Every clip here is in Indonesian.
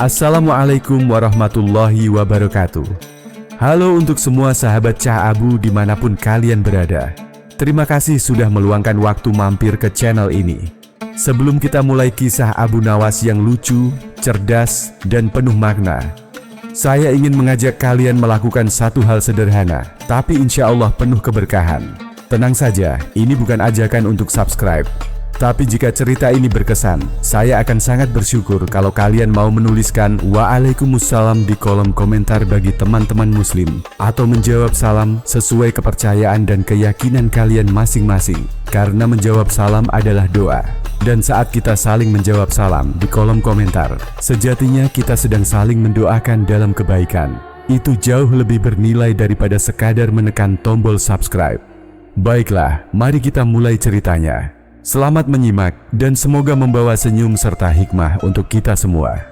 Assalamualaikum warahmatullahi wabarakatuh. Halo untuk semua sahabat Cah Abu dimanapun kalian berada. Terima kasih sudah meluangkan waktu mampir ke channel ini. Sebelum kita mulai kisah Abu Nawas yang lucu, cerdas, dan penuh makna, saya ingin mengajak kalian melakukan satu hal sederhana, tapi insya Allah penuh keberkahan. Tenang saja, ini bukan ajakan untuk subscribe. Tapi jika cerita ini berkesan, saya akan sangat bersyukur kalau kalian mau menuliskan Waalaikumsalam di kolom komentar bagi teman-teman muslim, atau menjawab salam sesuai kepercayaan dan keyakinan kalian masing-masing. Karena menjawab salam adalah doa. Dan saat kita saling menjawab salam di kolom komentar, sejatinya kita sedang saling mendoakan dalam kebaikan. Itu jauh lebih bernilai daripada sekadar menekan tombol subscribe. Baiklah, mari kita mulai ceritanya. Selamat menyimak dan semoga membawa senyum serta hikmah untuk kita semua.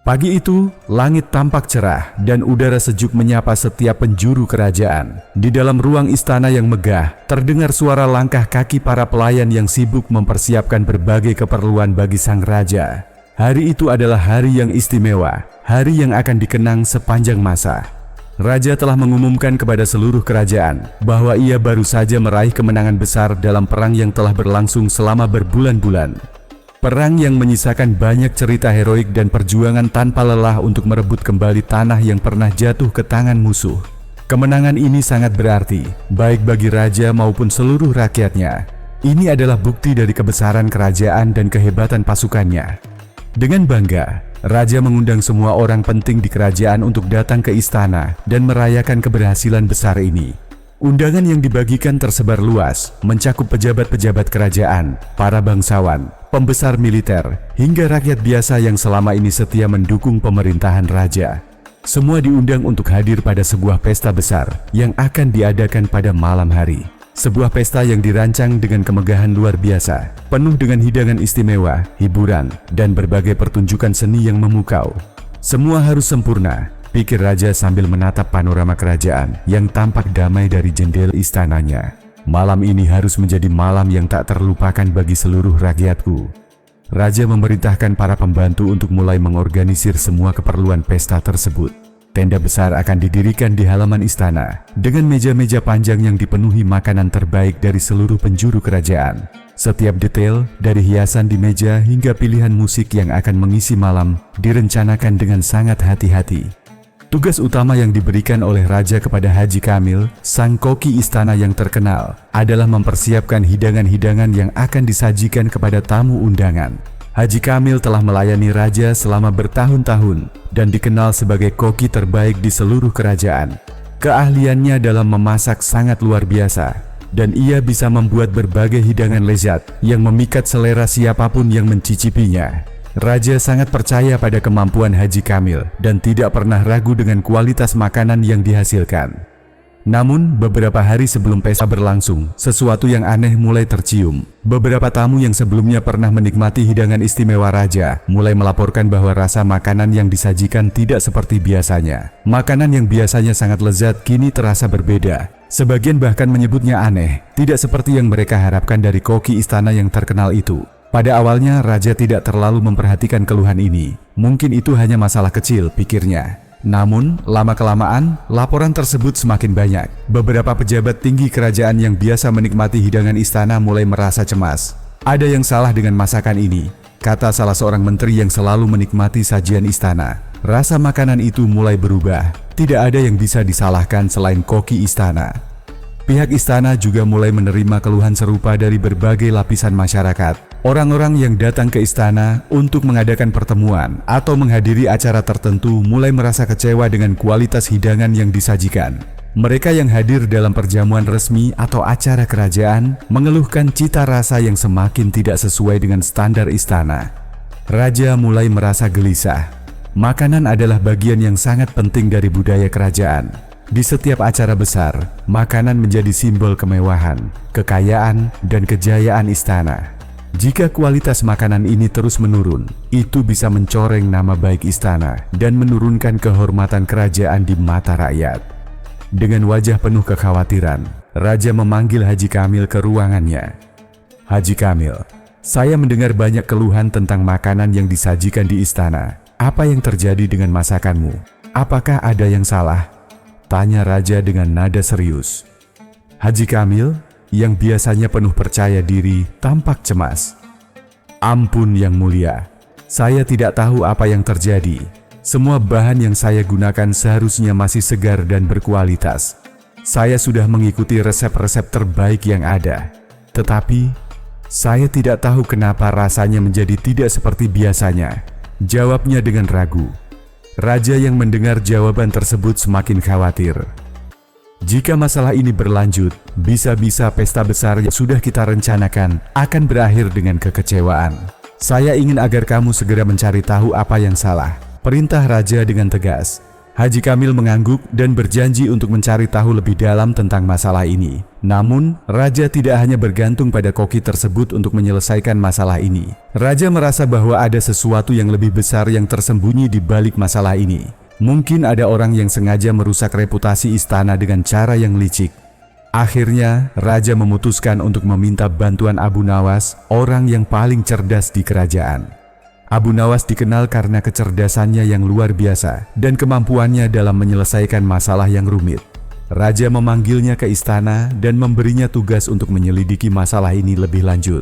Pagi itu, langit tampak cerah dan udara sejuk menyapa setiap penjuru kerajaan. Di dalam ruang istana yang megah, terdengar suara langkah kaki para pelayan yang sibuk mempersiapkan berbagai keperluan bagi sang raja. Hari itu adalah hari yang istimewa, hari yang akan dikenang sepanjang masa. Raja telah mengumumkan kepada seluruh kerajaan bahwa ia baru saja meraih kemenangan besar dalam perang yang telah berlangsung selama berbulan-bulan. Perang yang menyisakan banyak cerita heroik dan perjuangan tanpa lelah untuk merebut kembali tanah yang pernah jatuh ke tangan musuh. Kemenangan ini sangat berarti, baik bagi raja maupun seluruh rakyatnya. Ini adalah bukti dari kebesaran kerajaan dan kehebatan pasukannya. Dengan bangga, raja mengundang semua orang penting di kerajaan untuk datang ke istana dan merayakan keberhasilan besar ini. Undangan yang dibagikan tersebar luas, mencakup pejabat-pejabat kerajaan, para bangsawan, pembesar militer, hingga rakyat biasa yang selama ini setia mendukung pemerintahan raja. Semua diundang untuk hadir pada sebuah pesta besar yang akan diadakan pada malam hari. Sebuah pesta yang dirancang dengan kemegahan luar biasa, penuh dengan hidangan istimewa, hiburan, dan berbagai pertunjukan seni yang memukau. Semua harus sempurna, pikir raja sambil menatap panorama kerajaan yang tampak damai dari jendela istananya. Malam ini harus menjadi malam yang tak terlupakan bagi seluruh rakyatku. Raja memerintahkan para pembantu untuk mulai mengorganisir semua keperluan pesta tersebut. Tenda besar akan didirikan di halaman istana, dengan meja-meja panjang yang dipenuhi makanan terbaik dari seluruh penjuru kerajaan. Setiap detail, dari hiasan di meja hingga pilihan musik yang akan mengisi malam, direncanakan dengan sangat hati-hati. Tugas utama yang diberikan oleh raja kepada Haji Kamil, sang koki istana yang terkenal, adalah mempersiapkan hidangan-hidangan yang akan disajikan kepada tamu undangan. Haji Kamil telah melayani raja selama bertahun-tahun dan dikenal sebagai koki terbaik di seluruh kerajaan. Keahliannya dalam memasak sangat luar biasa, dan ia bisa membuat berbagai hidangan lezat yang memikat selera siapapun yang mencicipinya. Raja sangat percaya pada kemampuan Haji Kamil dan tidak pernah ragu dengan kualitas makanan yang dihasilkan. Namun, beberapa hari sebelum pesta berlangsung, sesuatu yang aneh mulai tercium. Beberapa tamu yang sebelumnya pernah menikmati hidangan istimewa raja mulai melaporkan bahwa rasa makanan yang disajikan tidak seperti biasanya. Makanan yang biasanya sangat lezat kini terasa berbeda. Sebagian bahkan menyebutnya aneh, tidak seperti yang mereka harapkan dari koki istana yang terkenal itu. Pada awalnya, raja tidak terlalu memperhatikan keluhan ini. Mungkin itu hanya masalah kecil, pikirnya. Namun, lama-kelamaan, laporan tersebut semakin banyak. Beberapa pejabat tinggi kerajaan yang biasa menikmati hidangan istana mulai merasa cemas. Ada yang salah dengan masakan ini, kata salah seorang menteri yang selalu menikmati sajian istana. Rasa makanan itu mulai berubah. Tidak ada yang bisa disalahkan selain koki istana. Pihak istana juga mulai menerima keluhan serupa dari berbagai lapisan masyarakat. Orang-orang yang datang ke istana untuk mengadakan pertemuan atau menghadiri acara tertentu mulai merasa kecewa dengan kualitas hidangan yang disajikan. Mereka yang hadir dalam perjamuan resmi atau acara kerajaan mengeluhkan cita rasa yang semakin tidak sesuai dengan standar istana. Raja mulai merasa gelisah. Makanan adalah bagian yang sangat penting dari budaya kerajaan. Di setiap acara besar, makanan menjadi simbol kemewahan, kekayaan, dan kejayaan istana. Jika kualitas makanan ini terus menurun, itu bisa mencoreng nama baik istana dan menurunkan kehormatan kerajaan di mata rakyat. Dengan wajah penuh kekhawatiran, raja memanggil Haji Kamil ke ruangannya. Haji Kamil, saya mendengar banyak keluhan tentang makanan yang disajikan di istana. "Apa yang terjadi dengan masakanmu? Apakah ada yang salah?" tanya raja dengan nada serius. Haji Kamil, yang biasanya penuh percaya diri, tampak cemas. "Ampun Yang Mulia, saya tidak tahu apa yang terjadi. Semua bahan yang saya gunakan seharusnya masih segar dan berkualitas. Saya sudah mengikuti resep-resep terbaik yang ada. Tetapi, saya tidak tahu kenapa rasanya menjadi tidak seperti biasanya," jawabnya dengan ragu. Raja yang mendengar jawaban tersebut semakin khawatir. "Jika masalah ini berlanjut, bisa-bisa pesta besar yang sudah kita rencanakan akan berakhir dengan kekecewaan. Saya ingin agar kamu segera mencari tahu apa yang salah," perintah raja dengan tegas. Haji Kamil mengangguk dan berjanji untuk mencari tahu lebih dalam tentang masalah ini. Namun, raja tidak hanya bergantung pada koki tersebut untuk menyelesaikan masalah ini. Raja merasa bahwa ada sesuatu yang lebih besar yang tersembunyi di balik masalah ini. Mungkin ada orang yang sengaja merusak reputasi istana dengan cara yang licik. Akhirnya, raja memutuskan untuk meminta bantuan Abu Nawas, orang yang paling cerdas di kerajaan. Abu Nawas dikenal karena kecerdasannya yang luar biasa dan kemampuannya dalam menyelesaikan masalah yang rumit. Raja memanggilnya ke istana dan memberinya tugas untuk menyelidiki masalah ini lebih lanjut.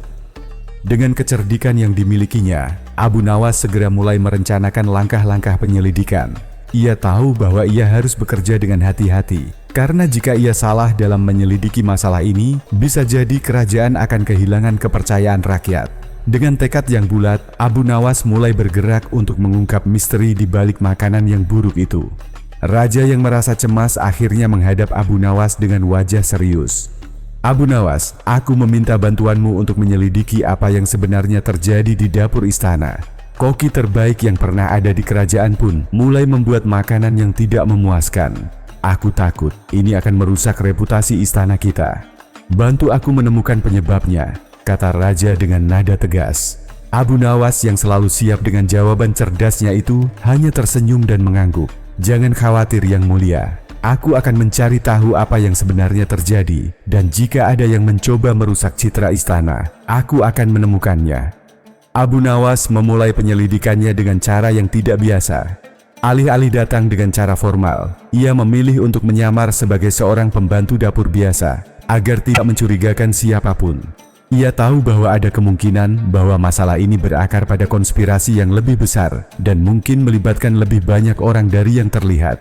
Dengan kecerdikan yang dimilikinya, Abu Nawas segera mulai merencanakan langkah-langkah penyelidikan. Ia tahu bahwa ia harus bekerja dengan hati-hati, karena jika ia salah dalam menyelidiki masalah ini, bisa jadi kerajaan akan kehilangan kepercayaan rakyat. Dengan tekad yang bulat, Abu Nawas mulai bergerak untuk mengungkap misteri di balik makanan yang buruk itu. Raja yang merasa cemas akhirnya menghadap Abu Nawas dengan wajah serius. "Abu Nawas, aku meminta bantuanmu untuk menyelidiki apa yang sebenarnya terjadi di dapur istana. Koki terbaik yang pernah ada di kerajaan pun mulai membuat makanan yang tidak memuaskan. Aku takut ini akan merusak reputasi istana kita. Bantu aku menemukan penyebabnya," kata raja dengan nada tegas. Abu Nawas yang selalu siap dengan jawaban cerdasnya itu hanya tersenyum dan mengangguk. "Jangan khawatir Yang Mulia, aku akan mencari tahu apa yang sebenarnya terjadi, dan jika ada yang mencoba merusak citra istana, aku akan menemukannya." Abu Nawas memulai penyelidikannya dengan cara yang tidak biasa. Alih-alih datang dengan cara formal, ia memilih untuk menyamar sebagai seorang pembantu dapur biasa agar tidak mencurigakan siapapun. Ia tahu bahwa ada kemungkinan bahwa masalah ini berakar pada konspirasi yang lebih besar dan mungkin melibatkan lebih banyak orang dari yang terlihat.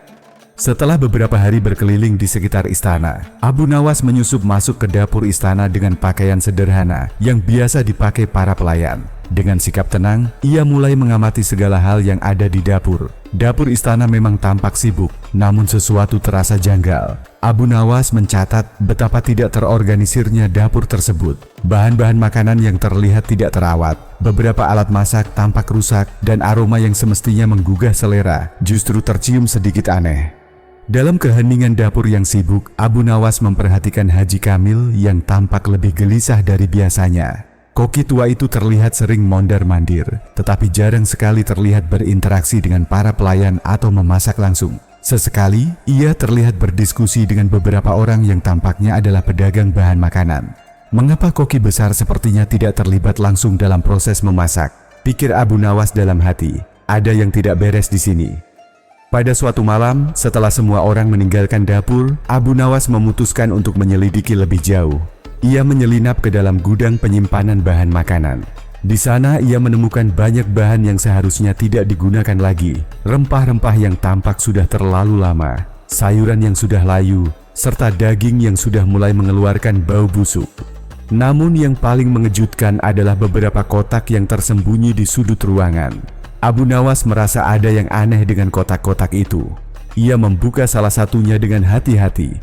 Setelah beberapa hari berkeliling di sekitar istana, Abu Nawas menyusup masuk ke dapur istana dengan pakaian sederhana yang biasa dipakai para pelayan. Dengan sikap tenang, ia mulai mengamati segala hal yang ada di dapur. Dapur istana memang tampak sibuk, namun sesuatu terasa janggal. Abu Nawas mencatat betapa tidak terorganisirnya dapur tersebut. Bahan-bahan makanan yang terlihat tidak terawat, beberapa alat masak tampak rusak, dan aroma yang semestinya menggugah selera justru tercium sedikit aneh. Dalam keheningan dapur yang sibuk, Abu Nawas memperhatikan Haji Kamil yang tampak lebih gelisah dari biasanya. Koki tua itu terlihat sering mondar-mandir, tetapi jarang sekali terlihat berinteraksi dengan para pelayan atau memasak langsung. Sesekali, ia terlihat berdiskusi dengan beberapa orang yang tampaknya adalah pedagang bahan makanan. Mengapa koki besar sepertinya tidak terlibat langsung dalam proses memasak? Pikir Abu Nawas dalam hati, ada yang tidak beres di sini. Pada suatu malam, setelah semua orang meninggalkan dapur, Abu Nawas memutuskan untuk menyelidiki lebih jauh. Ia menyelinap ke dalam gudang penyimpanan bahan makanan. Di sana ia menemukan banyak bahan yang seharusnya tidak digunakan lagi. Rempah-rempah yang tampak sudah terlalu lama, sayuran yang sudah layu, serta daging yang sudah mulai mengeluarkan bau busuk. Namun yang paling mengejutkan adalah beberapa kotak yang tersembunyi di sudut ruangan. Abu Nawas merasa ada yang aneh dengan kotak-kotak itu. Ia membuka salah satunya dengan hati-hati.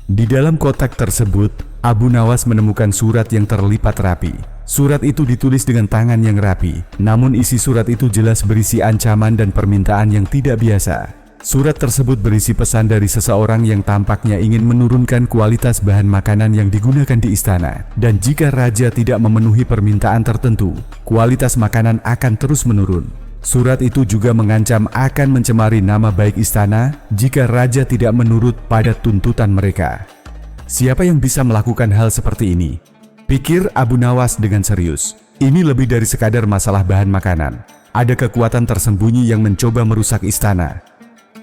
Di dalam kotak tersebut, Abu Nawas menemukan surat yang terlipat rapi. Surat itu ditulis dengan tangan yang rapi, namun isi surat itu jelas berisi ancaman dan permintaan yang tidak biasa. Surat tersebut berisi pesan dari seseorang yang tampaknya ingin menurunkan kualitas bahan makanan yang digunakan di istana. Dan jika raja tidak memenuhi permintaan tertentu, kualitas makanan akan terus menurun. Surat itu juga mengancam akan mencemari nama baik istana jika raja tidak menurut pada tuntutan mereka. Siapa yang bisa melakukan hal seperti ini? Pikir Abu Nawas dengan serius. Ini lebih dari sekadar masalah bahan makanan. ada kekuatan tersembunyi yang mencoba merusak istana.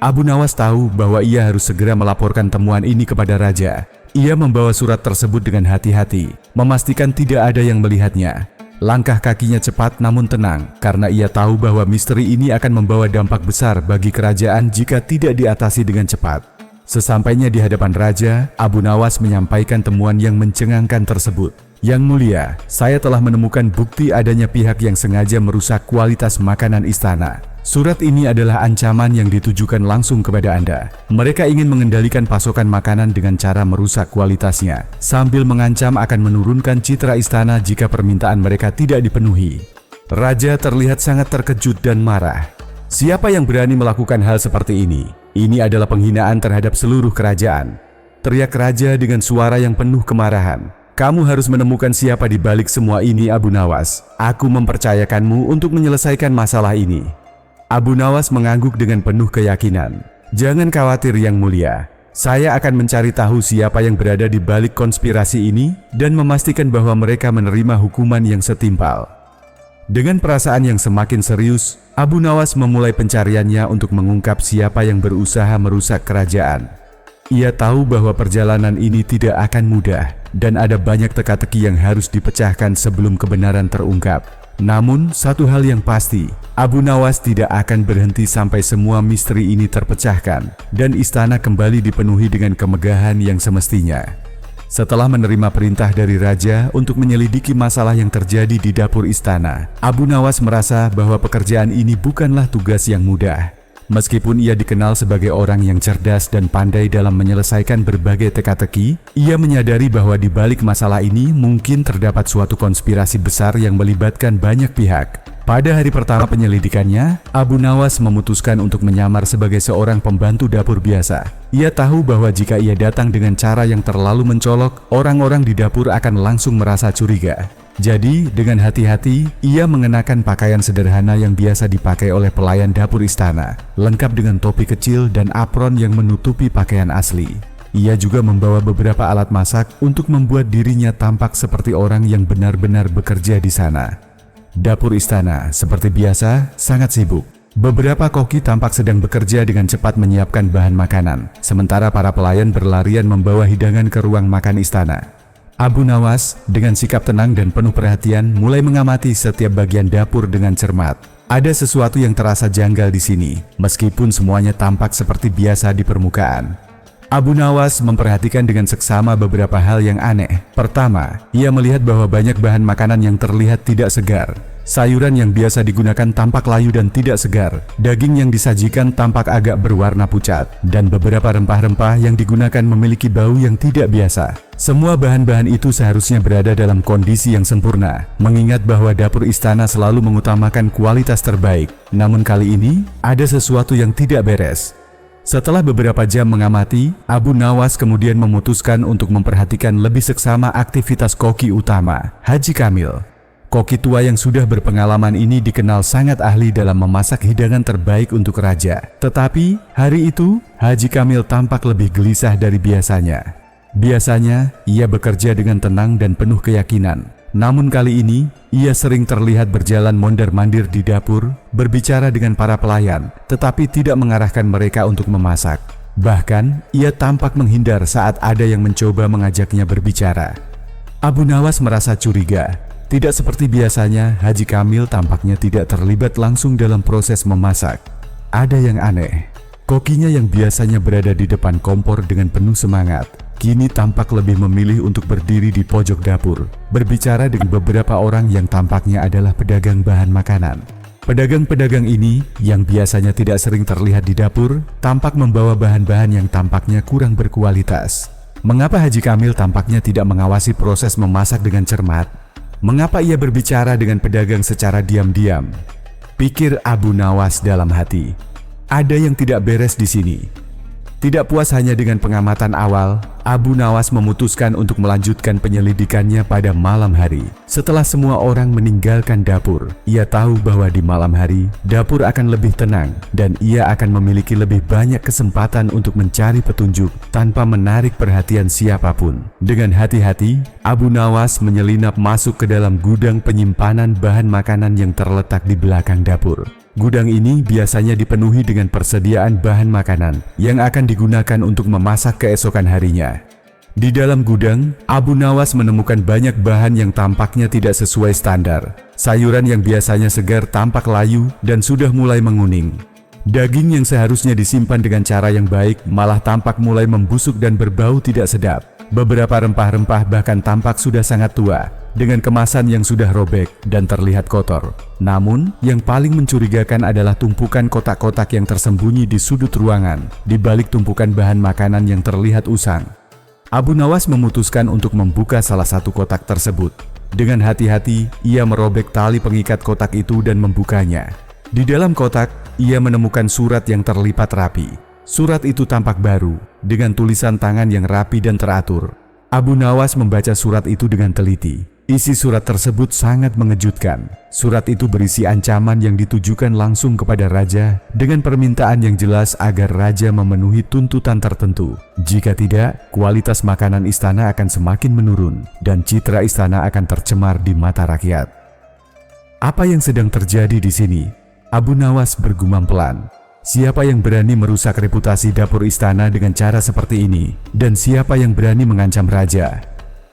Abu Nawas tahu bahwa ia harus segera melaporkan temuan ini kepada raja. Ia membawa surat tersebut dengan hati-hati, memastikan tidak ada yang melihatnya. Langkah kakinya cepat namun tenang, karena ia tahu bahwa misteri ini akan membawa dampak besar bagi kerajaan jika tidak diatasi dengan cepat. Sesampainya di hadapan raja, Abu Nawas menyampaikan temuan yang mencengangkan tersebut. Yang mulia, saya telah menemukan bukti adanya pihak yang sengaja merusak kualitas makanan istana. Surat ini adalah ancaman yang ditujukan langsung kepada Anda. Mereka ingin mengendalikan pasokan makanan dengan cara merusak kualitasnya, sambil mengancam akan menurunkan citra istana jika permintaan mereka tidak dipenuhi. Raja terlihat sangat terkejut dan marah. Siapa yang berani melakukan hal seperti ini? Ini adalah penghinaan terhadap seluruh kerajaan. Teriak raja dengan suara yang penuh kemarahan. Kamu harus menemukan siapa di balik semua ini, Abu Nawas. Aku mempercayakanmu untuk menyelesaikan masalah ini. Abu Nawas mengangguk dengan penuh keyakinan. Jangan khawatir yang mulia. Saya akan mencari tahu siapa yang berada di balik konspirasi ini dan memastikan bahwa mereka menerima hukuman yang setimpal. Dengan perasaan yang semakin serius, Abu Nawas memulai pencariannya untuk mengungkap siapa yang berusaha merusak kerajaan. Ia tahu bahwa perjalanan ini tidak akan mudah dan ada banyak teka-teki yang harus dipecahkan sebelum kebenaran terungkap. Namun, satu hal yang pasti, Abu Nawas tidak akan berhenti sampai semua misteri ini terpecahkan dan istana kembali dipenuhi dengan kemegahan yang semestinya. Setelah menerima perintah dari raja untuk menyelidiki masalah yang terjadi di dapur istana, Abu Nawas merasa bahwa pekerjaan ini bukanlah tugas yang mudah. Meskipun ia dikenal sebagai orang yang cerdas dan pandai dalam menyelesaikan berbagai teka-teki, ia menyadari bahwa di balik masalah ini mungkin terdapat suatu konspirasi besar yang melibatkan banyak pihak. Pada hari pertama penyelidikannya, Abu Nawas memutuskan untuk menyamar sebagai seorang pembantu dapur biasa. Ia tahu bahwa jika ia datang dengan cara yang terlalu mencolok, orang-orang di dapur akan langsung merasa curiga. Jadi, dengan hati-hati, ia mengenakan pakaian sederhana yang biasa dipakai oleh pelayan dapur istana, lengkap dengan topi kecil dan apron yang menutupi pakaian asli. Ia juga membawa beberapa alat masak untuk membuat dirinya tampak seperti orang yang benar-benar bekerja di sana. Dapur istana, seperti biasa, sangat sibuk. Beberapa koki tampak sedang bekerja dengan cepat menyiapkan bahan makanan, sementara para pelayan berlarian membawa hidangan ke ruang makan istana. Abu Nawas, dengan sikap tenang dan penuh perhatian, mulai mengamati setiap bagian dapur dengan cermat. Ada sesuatu yang terasa janggal di sini, meskipun semuanya tampak seperti biasa di permukaan. Abu Nawas memperhatikan dengan seksama beberapa hal yang aneh. Pertama, ia melihat bahwa banyak bahan makanan yang terlihat tidak segar. Sayuran yang biasa digunakan tampak layu dan tidak segar. Daging yang disajikan tampak agak berwarna pucat. Dan beberapa rempah-rempah yang digunakan memiliki bau yang tidak biasa. Semua bahan-bahan itu seharusnya berada dalam kondisi yang sempurna. Mengingat bahwa dapur istana selalu mengutamakan kualitas terbaik. Namun kali ini, ada sesuatu yang tidak beres. Setelah beberapa jam mengamati, Abu Nawas kemudian memutuskan untuk memperhatikan lebih seksama aktivitas koki utama, Haji Kamil. Koki tua yang sudah berpengalaman ini dikenal sangat ahli dalam memasak hidangan terbaik untuk raja. Tetapi, hari itu, Haji Kamil tampak lebih gelisah dari biasanya. Biasanya, ia bekerja dengan tenang dan penuh keyakinan. Namun kali ini, ia sering terlihat berjalan mondar-mandir di dapur, berbicara dengan para pelayan, tetapi tidak mengarahkan mereka untuk memasak. Bahkan, ia tampak menghindar saat ada yang mencoba mengajaknya berbicara. Abu Nawas merasa curiga. Tidak seperti biasanya, Haji Kamil tampaknya tidak terlibat langsung dalam proses memasak. Ada yang aneh. Kokinya yang biasanya berada di depan kompor dengan penuh semangat, kini tampak lebih memilih untuk berdiri di pojok dapur, berbicara dengan beberapa orang yang tampaknya adalah pedagang bahan makanan. Pedagang-pedagang ini, yang biasanya tidak sering terlihat di dapur, tampak membawa bahan-bahan yang tampaknya kurang berkualitas. Mengapa Haji Kamil tampaknya tidak mengawasi proses memasak dengan cermat? Mengapa ia berbicara dengan pedagang secara diam-diam? Pikir Abu Nawas dalam hati. Ada yang tidak beres di sini. Tidak puas hanya dengan pengamatan awal, Abu Nawas memutuskan untuk melanjutkan penyelidikannya pada malam hari. Setelah semua orang meninggalkan dapur, ia tahu bahwa di malam hari, dapur akan lebih tenang dan ia akan memiliki lebih banyak kesempatan untuk mencari petunjuk tanpa menarik perhatian siapapun. Dengan hati-hati, Abu Nawas menyelinap masuk ke dalam gudang penyimpanan bahan makanan yang terletak di belakang dapur. Gudang ini biasanya dipenuhi dengan persediaan bahan makanan yang akan digunakan untuk memasak keesokan harinya. Di dalam gudang, Abu Nawas menemukan banyak bahan yang tampaknya tidak sesuai standar. Sayuran yang biasanya segar tampak layu dan sudah mulai menguning. Daging yang seharusnya disimpan dengan cara yang baik malah tampak mulai membusuk dan berbau tidak sedap. Beberapa rempah-rempah bahkan tampak sudah sangat tua, dengan kemasan yang sudah robek dan terlihat kotor. Namun, yang paling mencurigakan adalah tumpukan kotak-kotak yang tersembunyi di sudut ruangan, di balik tumpukan bahan makanan yang terlihat usang. Abu Nawas memutuskan untuk membuka salah satu kotak tersebut. Dengan hati-hati, ia merobek tali pengikat kotak itu dan membukanya. Di dalam kotak, ia menemukan surat yang terlipat rapi. Surat itu tampak baru, dengan tulisan tangan yang rapi dan teratur. Abu Nawas membaca surat itu dengan teliti. Isi surat tersebut sangat mengejutkan. Surat itu berisi ancaman yang ditujukan langsung kepada raja dengan permintaan yang jelas agar raja memenuhi tuntutan tertentu. Jika tidak, kualitas makanan istana akan semakin menurun dan citra istana akan tercemar di mata rakyat. Apa yang sedang terjadi di sini? Abu Nawas bergumam pelan. Siapa yang berani merusak reputasi dapur istana dengan cara seperti ini? Dan siapa yang berani mengancam raja?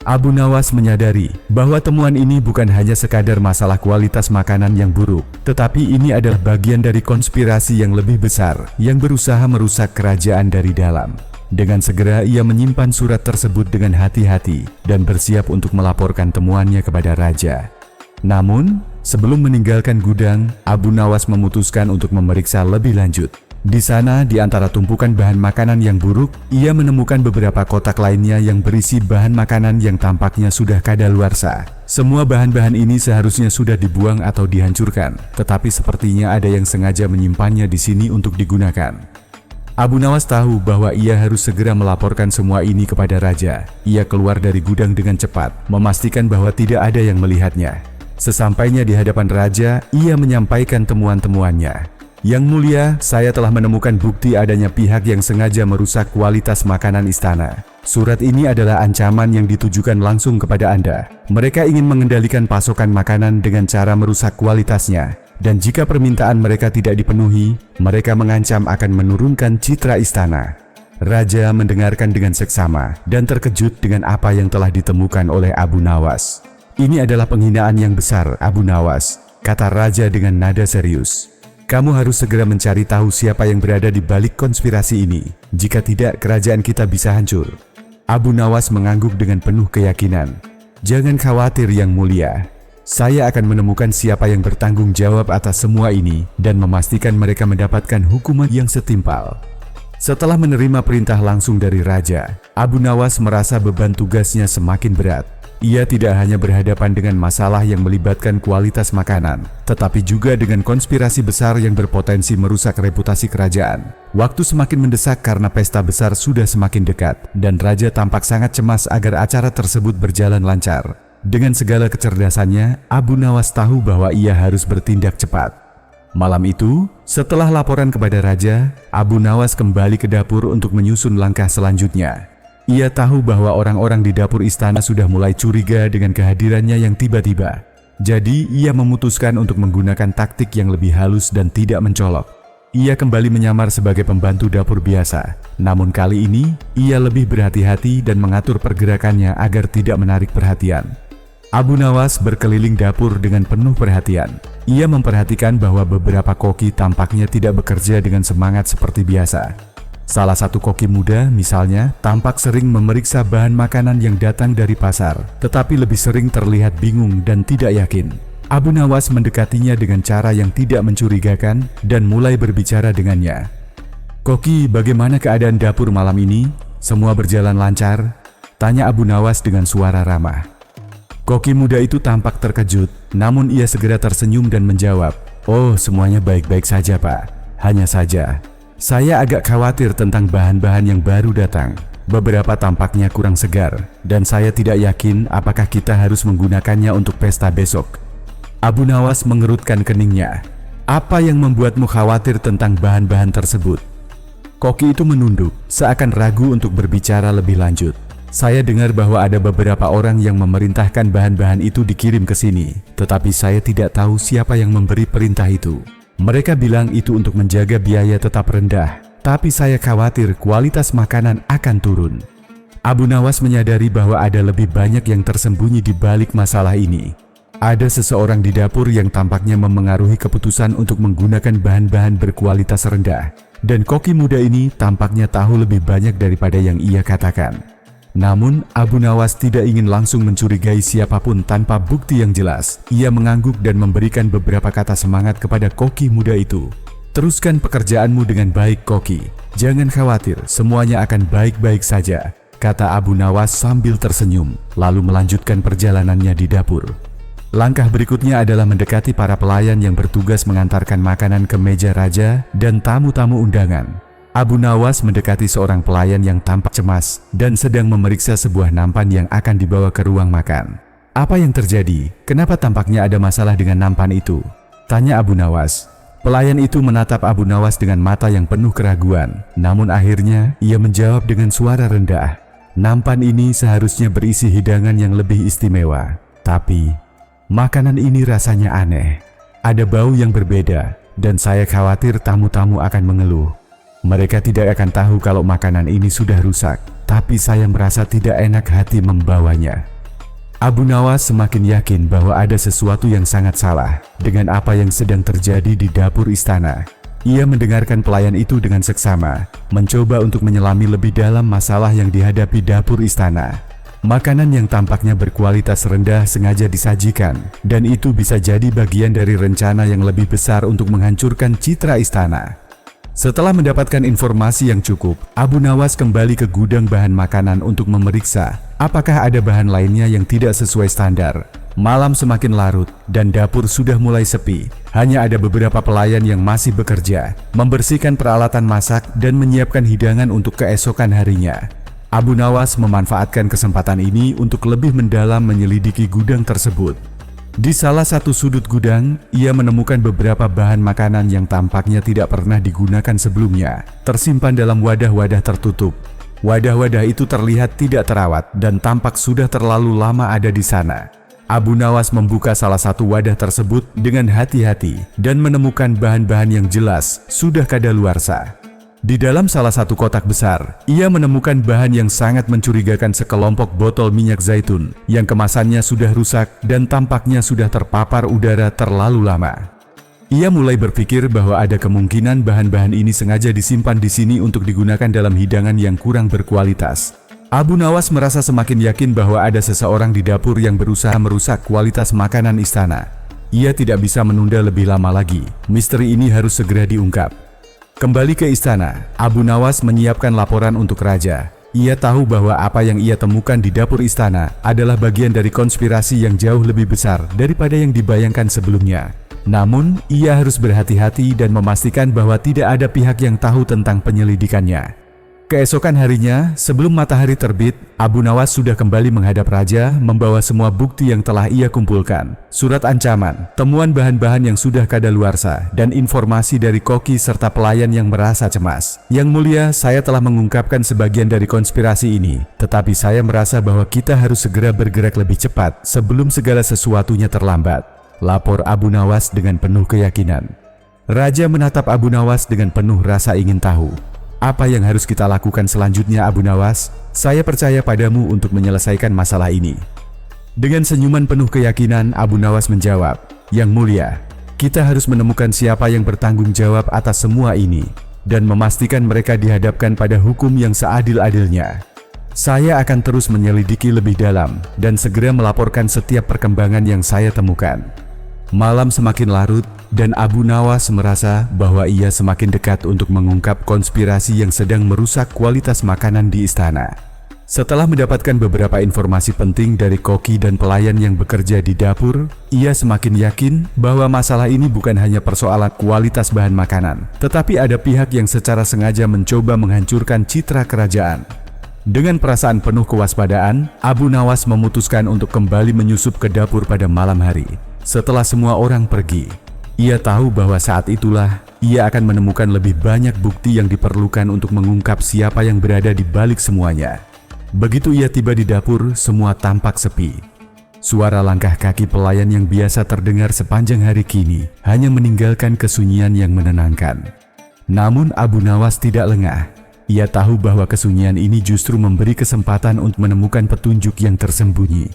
Abu Nawas menyadari bahwa temuan ini bukan hanya sekadar masalah kualitas makanan yang buruk, tetapi ini adalah bagian dari konspirasi yang lebih besar yang berusaha merusak kerajaan dari dalam. Dengan segera ia menyimpan surat tersebut dengan hati-hati dan bersiap untuk melaporkan temuannya kepada raja. Namun, sebelum meninggalkan gudang, Abu Nawas memutuskan untuk memeriksa lebih lanjut. Di sana, di antara tumpukan bahan makanan yang buruk, ia menemukan beberapa kotak lainnya yang berisi bahan makanan yang tampaknya sudah kadaluarsa. Semua bahan-bahan ini seharusnya sudah dibuang atau dihancurkan, tetapi sepertinya ada yang sengaja menyimpannya di sini untuk digunakan. Abu Nawas tahu bahwa ia harus segera melaporkan semua ini kepada raja. Ia keluar dari gudang dengan cepat, memastikan bahwa tidak ada yang melihatnya. Sesampainya di hadapan raja, ia menyampaikan temuan-temuannya. Yang mulia, saya telah menemukan bukti adanya pihak yang sengaja merusak kualitas makanan istana. Surat ini adalah ancaman yang ditujukan langsung kepada Anda. Mereka ingin mengendalikan pasokan makanan dengan cara merusak kualitasnya. Dan jika permintaan mereka tidak dipenuhi, mereka mengancam akan menurunkan citra istana. Raja mendengarkan dengan seksama dan terkejut dengan apa yang telah ditemukan oleh Abu Nawas. Ini adalah penghinaan yang besar, Abu Nawas, kata raja dengan nada serius. Kamu harus segera mencari tahu siapa yang berada di balik konspirasi ini. Jika tidak, kerajaan kita bisa hancur. Abu Nawas mengangguk dengan penuh keyakinan. Jangan khawatir yang mulia. Saya akan menemukan siapa yang bertanggung jawab atas semua ini dan memastikan mereka mendapatkan hukuman yang setimpal. Setelah menerima perintah langsung dari raja, Abu Nawas merasa beban tugasnya semakin berat. Ia tidak hanya berhadapan dengan masalah yang melibatkan kualitas makanan, tetapi juga dengan konspirasi besar yang berpotensi merusak reputasi kerajaan. Waktu semakin mendesak karena pesta besar sudah semakin dekat, dan raja tampak sangat cemas agar acara tersebut berjalan lancar. Dengan segala kecerdasannya, Abu Nawas tahu bahwa ia harus bertindak cepat. Malam itu, setelah laporan kepada raja, Abu Nawas kembali ke dapur untuk menyusun langkah selanjutnya. Ia tahu bahwa orang-orang di dapur istana sudah mulai curiga dengan kehadirannya yang tiba-tiba. Jadi, ia memutuskan untuk menggunakan taktik yang lebih halus dan tidak mencolok. Ia kembali menyamar sebagai pembantu dapur biasa. Namun kali ini, ia lebih berhati-hati dan mengatur pergerakannya agar tidak menarik perhatian. Abu Nawas berkeliling dapur dengan penuh perhatian. Ia memperhatikan bahwa beberapa koki tampaknya tidak bekerja dengan semangat seperti biasa. Salah satu koki muda, misalnya, tampak sering memeriksa bahan makanan yang datang dari pasar, tetapi lebih sering terlihat bingung dan tidak yakin. Abu Nawas mendekatinya dengan cara yang tidak mencurigakan dan mulai berbicara dengannya. "Koki, bagaimana keadaan dapur malam ini? Semua berjalan lancar?" tanya Abu Nawas dengan suara ramah. Koki muda itu tampak terkejut, namun ia segera tersenyum dan menjawab, "Oh, semuanya baik-baik saja, Pak. Hanya saja, Saya agak khawatir tentang bahan-bahan yang baru datang. Beberapa tampaknya kurang segar, dan saya tidak yakin apakah kita harus menggunakannya untuk pesta besok. Abu Nawas mengerutkan keningnya. Apa yang membuatmu khawatir tentang bahan-bahan tersebut? Koki itu menunduk, seakan ragu untuk berbicara lebih lanjut. Saya dengar bahwa ada beberapa orang yang memerintahkan bahan-bahan itu dikirim ke sini, tetapi saya tidak tahu siapa yang memberi perintah itu. Mereka bilang itu untuk menjaga biaya tetap rendah. Tapi saya khawatir kualitas makanan akan turun. Abu Nawas menyadari bahwa ada lebih banyak yang tersembunyi di balik masalah ini. Ada seseorang di dapur yang tampaknya memengaruhi keputusan untuk menggunakan bahan-bahan berkualitas rendah. Dan koki muda ini tampaknya tahu lebih banyak daripada yang ia katakan. Namun, Abu Nawas tidak ingin langsung mencurigai siapapun tanpa bukti yang jelas. Ia mengangguk dan memberikan beberapa kata semangat kepada koki muda itu. Teruskan pekerjaanmu dengan baik, Koki. Jangan khawatir, semuanya akan baik-baik saja, kata Abu Nawas sambil tersenyum, lalu melanjutkan perjalanannya di dapur. Langkah berikutnya adalah mendekati para pelayan yang bertugas mengantarkan makanan ke meja raja dan tamu-tamu undangan. Abu Nawas mendekati seorang pelayan yang tampak cemas dan sedang memeriksa sebuah nampan yang akan dibawa ke ruang makan. Apa yang terjadi? Kenapa tampaknya ada masalah dengan nampan itu? Tanya Abu Nawas. Pelayan itu menatap Abu Nawas dengan mata yang penuh keraguan, namun akhirnya ia menjawab dengan suara rendah. Nampan ini seharusnya berisi hidangan yang lebih istimewa, tapi makanan ini rasanya aneh. Ada bau yang berbeda, dan saya khawatir tamu-tamu akan mengeluh. Mereka tidak akan tahu kalau makanan ini sudah rusak, tapi saya merasa tidak enak hati membawanya. Abu Nawas semakin yakin bahwa ada sesuatu yang sangat salah dengan apa yang sedang terjadi di dapur istana. Ia mendengarkan pelayan itu dengan seksama, mencoba untuk menyelami lebih dalam masalah yang dihadapi dapur istana. Makanan yang tampaknya berkualitas rendah sengaja disajikan, dan itu bisa jadi bagian dari rencana yang lebih besar untuk menghancurkan citra istana. Setelah mendapatkan informasi yang cukup, Abu Nawas kembali ke gudang bahan makanan untuk memeriksa apakah ada bahan lainnya yang tidak sesuai standar. Malam semakin larut dan dapur sudah mulai sepi. Hanya ada beberapa pelayan yang masih bekerja, membersihkan peralatan masak dan menyiapkan hidangan untuk keesokan harinya. Abu Nawas memanfaatkan kesempatan ini untuk lebih mendalam menyelidiki gudang tersebut. Di salah satu sudut gudang, ia menemukan beberapa bahan makanan yang tampaknya tidak pernah digunakan sebelumnya, tersimpan dalam wadah-wadah tertutup. Wadah-wadah itu terlihat tidak terawat dan tampak sudah terlalu lama ada di sana. Abu Nawas membuka salah satu wadah tersebut dengan hati-hati dan menemukan bahan-bahan yang jelas sudah kadaluarsa. Di dalam salah satu kotak besar, ia menemukan bahan yang sangat mencurigakan, sekelompok botol minyak zaitun yang kemasannya sudah rusak dan tampaknya sudah terpapar udara terlalu lama. Ia mulai berpikir bahwa ada kemungkinan bahan-bahan ini sengaja disimpan di sini untuk digunakan dalam hidangan yang kurang berkualitas. Abu Nawas merasa semakin yakin bahwa ada seseorang di dapur yang berusaha merusak kualitas makanan istana. Ia tidak bisa menunda lebih lama lagi. Misteri ini harus segera diungkap. Kembali ke istana, Abu Nawas menyiapkan laporan untuk raja. Ia tahu bahwa apa yang ia temukan di dapur istana adalah bagian dari konspirasi yang jauh lebih besar daripada yang dibayangkan sebelumnya. Namun, ia harus berhati-hati dan memastikan bahwa tidak ada pihak yang tahu tentang penyelidikannya. Keesokan harinya, sebelum matahari terbit, Abu Nawas sudah kembali menghadap raja, membawa semua bukti yang telah ia kumpulkan, surat ancaman, temuan bahan-bahan yang sudah kadaluarsa, dan informasi dari koki serta pelayan yang merasa cemas. Yang mulia, saya telah mengungkapkan sebagian dari konspirasi ini, tetapi saya merasa bahwa kita harus segera bergerak lebih cepat sebelum segala sesuatunya terlambat, lapor Abu Nawas dengan penuh keyakinan. Raja menatap Abu Nawas dengan penuh rasa ingin tahu. Apa yang harus kita lakukan selanjutnya, Abu Nawas? Saya percaya padamu untuk menyelesaikan masalah ini. Dengan senyuman penuh keyakinan, Abu Nawas menjawab, Yang mulia, kita harus menemukan siapa yang bertanggung jawab atas semua ini, dan memastikan mereka dihadapkan pada hukum yang seadil-adilnya. Saya akan terus menyelidiki lebih dalam, dan segera melaporkan setiap perkembangan yang saya temukan. Malam semakin larut, dan Abu Nawas merasa bahwa ia semakin dekat untuk mengungkap konspirasi yang sedang merusak kualitas makanan di istana. Setelah mendapatkan beberapa informasi penting dari koki dan pelayan yang bekerja di dapur, ia semakin yakin bahwa masalah ini bukan hanya persoalan kualitas bahan makanan, tetapi ada pihak yang secara sengaja mencoba menghancurkan citra kerajaan. Dengan perasaan penuh kewaspadaan, Abu Nawas memutuskan untuk kembali menyusup ke dapur pada malam hari. Setelah semua orang pergi, ia tahu bahwa saat itulah ia akan menemukan lebih banyak bukti yang diperlukan untuk mengungkap siapa yang berada di balik semuanya. Begitu ia tiba di dapur, semua tampak sepi. Suara langkah kaki pelayan yang biasa terdengar sepanjang hari kini hanya meninggalkan kesunyian yang menenangkan. Namun Abu Nawas tidak lengah. Ia tahu bahwa kesunyian ini justru memberi kesempatan untuk menemukan petunjuk yang tersembunyi.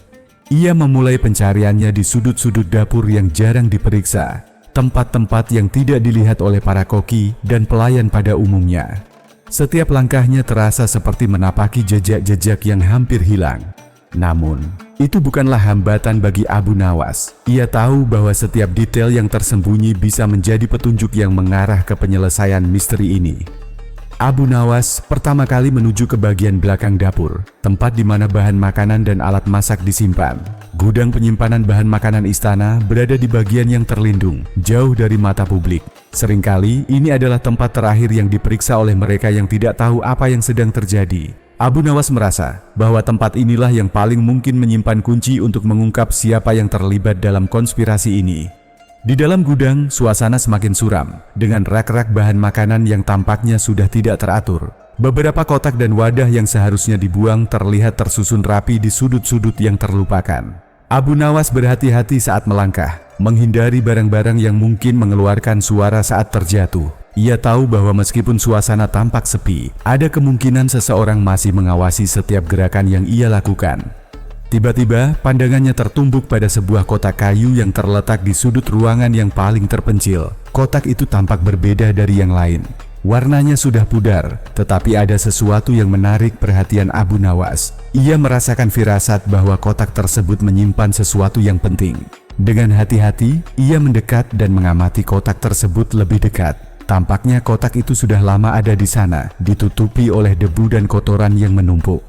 Ia memulai pencariannya di sudut-sudut dapur yang jarang diperiksa, tempat-tempat yang tidak dilihat oleh para koki dan pelayan pada umumnya. Setiap langkahnya terasa seperti menapaki jejak-jejak yang hampir hilang. Namun, itu bukanlah hambatan bagi Abu Nawas. Ia tahu bahwa setiap detail yang tersembunyi bisa menjadi petunjuk yang mengarah ke penyelesaian misteri ini. Abu Nawas pertama kali menuju ke bagian belakang dapur, tempat di mana bahan makanan dan alat masak disimpan. Gudang penyimpanan bahan makanan istana berada di bagian yang terlindung, jauh dari mata publik. Seringkali ini adalah tempat terakhir yang diperiksa oleh mereka yang tidak tahu apa yang sedang terjadi. Abu Nawas merasa bahwa tempat inilah yang paling mungkin menyimpan kunci untuk mengungkap siapa yang terlibat dalam konspirasi ini. Di dalam gudang, suasana semakin suram, dengan rak-rak bahan makanan yang tampaknya sudah tidak teratur. Beberapa kotak dan wadah yang seharusnya dibuang terlihat tersusun rapi di sudut-sudut yang terlupakan. Abu Nawas berhati-hati saat melangkah, menghindari barang-barang yang mungkin mengeluarkan suara saat terjatuh. Ia tahu bahwa meskipun suasana tampak sepi, ada kemungkinan seseorang masih mengawasi setiap gerakan yang ia lakukan. Tiba-tiba, pandangannya tertumbuk pada sebuah kotak kayu yang terletak di sudut ruangan yang paling terpencil. Kotak itu tampak berbeda dari yang lain. Warnanya sudah pudar, tetapi ada sesuatu yang menarik perhatian Abu Nawas. Ia merasakan firasat bahwa kotak tersebut menyimpan sesuatu yang penting. Dengan hati-hati, ia mendekat dan mengamati kotak tersebut lebih dekat. Tampaknya kotak itu sudah lama ada di sana, ditutupi oleh debu dan kotoran yang menumpuk.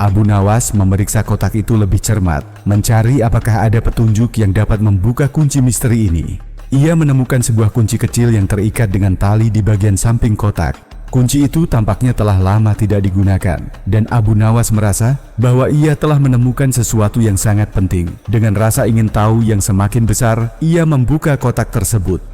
Abu Nawas memeriksa kotak itu lebih cermat, mencari apakah ada petunjuk yang dapat membuka kunci misteri ini. Ia menemukan sebuah kunci kecil yang terikat dengan tali di bagian samping kotak. Kunci itu tampaknya telah lama tidak digunakan, dan Abu Nawas merasa bahwa ia telah menemukan sesuatu yang sangat penting. Dengan rasa ingin tahu yang semakin besar, ia membuka kotak tersebut.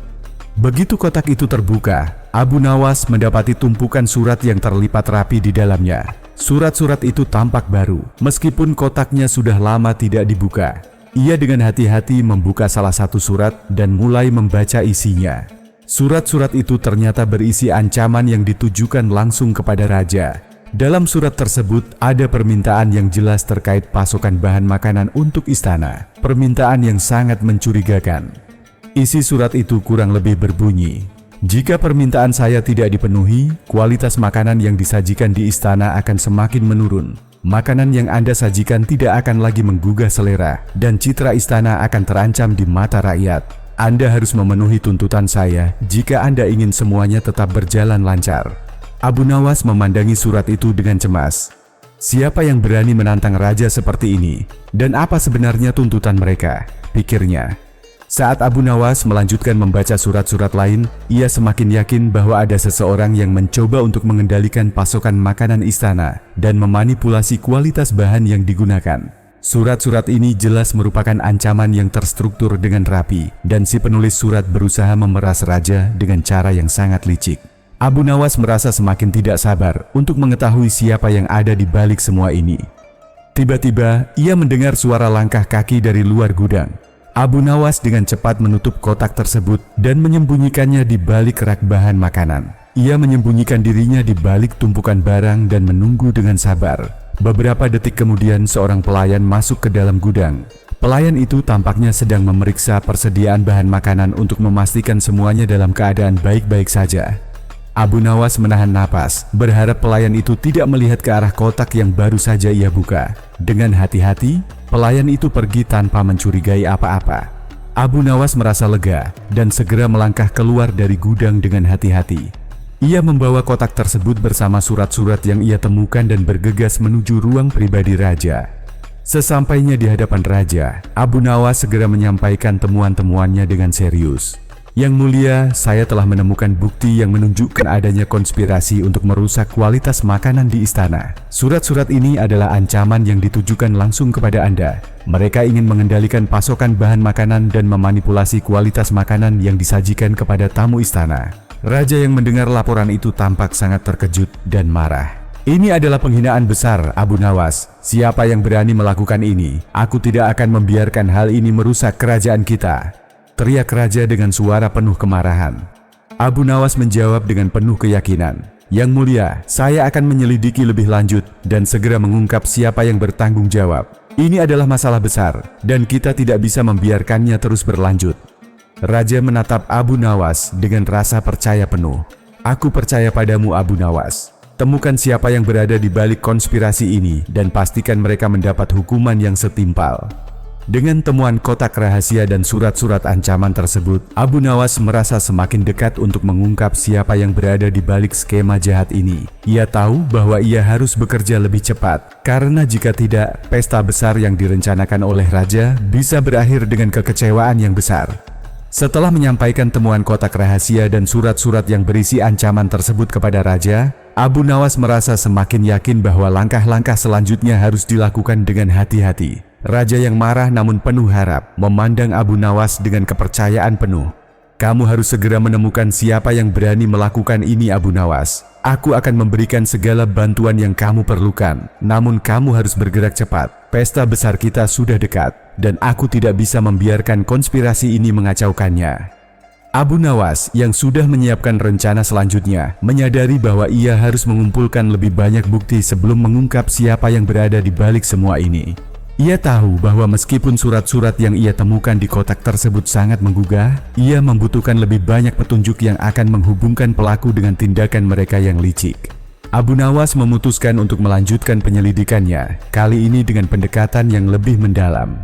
Begitu kotak itu terbuka, Abu Nawas mendapati tumpukan surat yang terlipat rapi di dalamnya. Surat-surat itu tampak baru, meskipun kotaknya sudah lama tidak dibuka. Ia dengan hati-hati membuka salah satu surat dan mulai membaca isinya. Surat-surat itu ternyata berisi ancaman yang ditujukan langsung kepada raja. Dalam surat tersebut ada permintaan yang jelas terkait pasokan bahan makanan untuk istana. Permintaan yang sangat mencurigakan. Isi surat itu kurang lebih berbunyi, "Jika permintaan saya tidak dipenuhi, kualitas makanan yang disajikan di istana akan semakin menurun. Makanan yang Anda sajikan tidak akan lagi menggugah selera, dan citra istana akan terancam di mata rakyat. Anda harus memenuhi tuntutan saya jika Anda ingin semuanya tetap berjalan lancar." Abu Nawas memandangi surat itu dengan cemas. Siapa yang berani menantang raja seperti ini? Dan apa sebenarnya tuntutan mereka? Pikirnya. Saat Abu Nawas melanjutkan membaca surat-surat lain, ia semakin yakin bahwa ada seseorang yang mencoba untuk mengendalikan pasokan makanan istana dan memanipulasi kualitas bahan yang digunakan. Surat-surat ini jelas merupakan ancaman yang terstruktur dengan rapi, dan si penulis surat berusaha memeras raja dengan cara yang sangat licik. Abu Nawas merasa semakin tidak sabar untuk mengetahui siapa yang ada di balik semua ini. Tiba-tiba, ia mendengar suara langkah kaki dari luar gudang. Abu Nawas dengan cepat menutup kotak tersebut dan menyembunyikannya di balik rak bahan makanan. Ia menyembunyikan dirinya di balik tumpukan barang dan menunggu dengan sabar. Beberapa detik kemudian seorang pelayan masuk ke dalam gudang. Pelayan itu tampaknya sedang memeriksa persediaan bahan makanan untuk memastikan semuanya dalam keadaan baik-baik saja. Abu Nawas menahan napas, berharap pelayan itu tidak melihat ke arah kotak yang baru saja ia buka. Dengan hati-hati, pelayan itu pergi tanpa mencurigai apa-apa. Abu Nawas merasa lega dan segera melangkah keluar dari gudang dengan hati-hati. Ia membawa kotak tersebut bersama surat-surat yang ia temukan dan bergegas menuju ruang pribadi raja. Sesampainya di hadapan raja, Abu Nawas segera menyampaikan temuan-temuannya dengan serius. Yang mulia, saya telah menemukan bukti yang menunjukkan adanya konspirasi untuk merusak kualitas makanan di istana. Surat-surat ini adalah ancaman yang ditujukan langsung kepada Anda. Mereka ingin mengendalikan pasokan bahan makanan dan memanipulasi kualitas makanan yang disajikan kepada tamu istana. Raja yang mendengar laporan itu tampak sangat terkejut dan marah. Ini adalah penghinaan besar, Abu Nawas. Siapa yang berani melakukan ini? Aku tidak akan membiarkan hal ini merusak kerajaan kita. Teriak raja dengan suara penuh kemarahan. Abu Nawas menjawab dengan penuh keyakinan. Yang mulia, saya akan menyelidiki lebih lanjut dan segera mengungkap siapa yang bertanggung jawab. Ini adalah masalah besar dan kita tidak bisa membiarkannya terus berlanjut. Raja menatap Abu Nawas dengan rasa percaya penuh. Aku percaya padamu, Abu Nawas. Temukan siapa yang berada di balik konspirasi ini dan pastikan mereka mendapat hukuman yang setimpal. Dengan temuan kotak rahasia dan surat-surat ancaman tersebut, Abu Nawas merasa semakin dekat untuk mengungkap siapa yang berada di balik skema jahat ini. Ia tahu bahwa ia harus bekerja lebih cepat, karena jika tidak, pesta besar yang direncanakan oleh raja bisa berakhir dengan kekecewaan yang besar. Setelah menyampaikan temuan kotak rahasia dan surat-surat yang berisi ancaman tersebut kepada raja, Abu Nawas merasa semakin yakin bahwa langkah-langkah selanjutnya harus dilakukan dengan hati-hati. Raja yang marah namun penuh harap memandang Abu Nawas dengan kepercayaan penuh. Kamu harus segera menemukan siapa yang berani melakukan ini, Abu Nawas. Aku akan memberikan segala bantuan yang kamu perlukan, namun kamu harus bergerak cepat. Pesta besar kita sudah dekat, dan aku tidak bisa membiarkan konspirasi ini mengacaukannya. Abu Nawas yang sudah menyiapkan rencana selanjutnya, menyadari bahwa ia harus mengumpulkan lebih banyak bukti sebelum mengungkap siapa yang berada di balik semua ini. Ia tahu bahwa meskipun surat-surat yang ia temukan di kotak tersebut sangat menggugah, ia membutuhkan lebih banyak petunjuk yang akan menghubungkan pelaku dengan tindakan mereka yang licik. Abu Nawas memutuskan untuk melanjutkan penyelidikannya, kali ini dengan pendekatan yang lebih mendalam.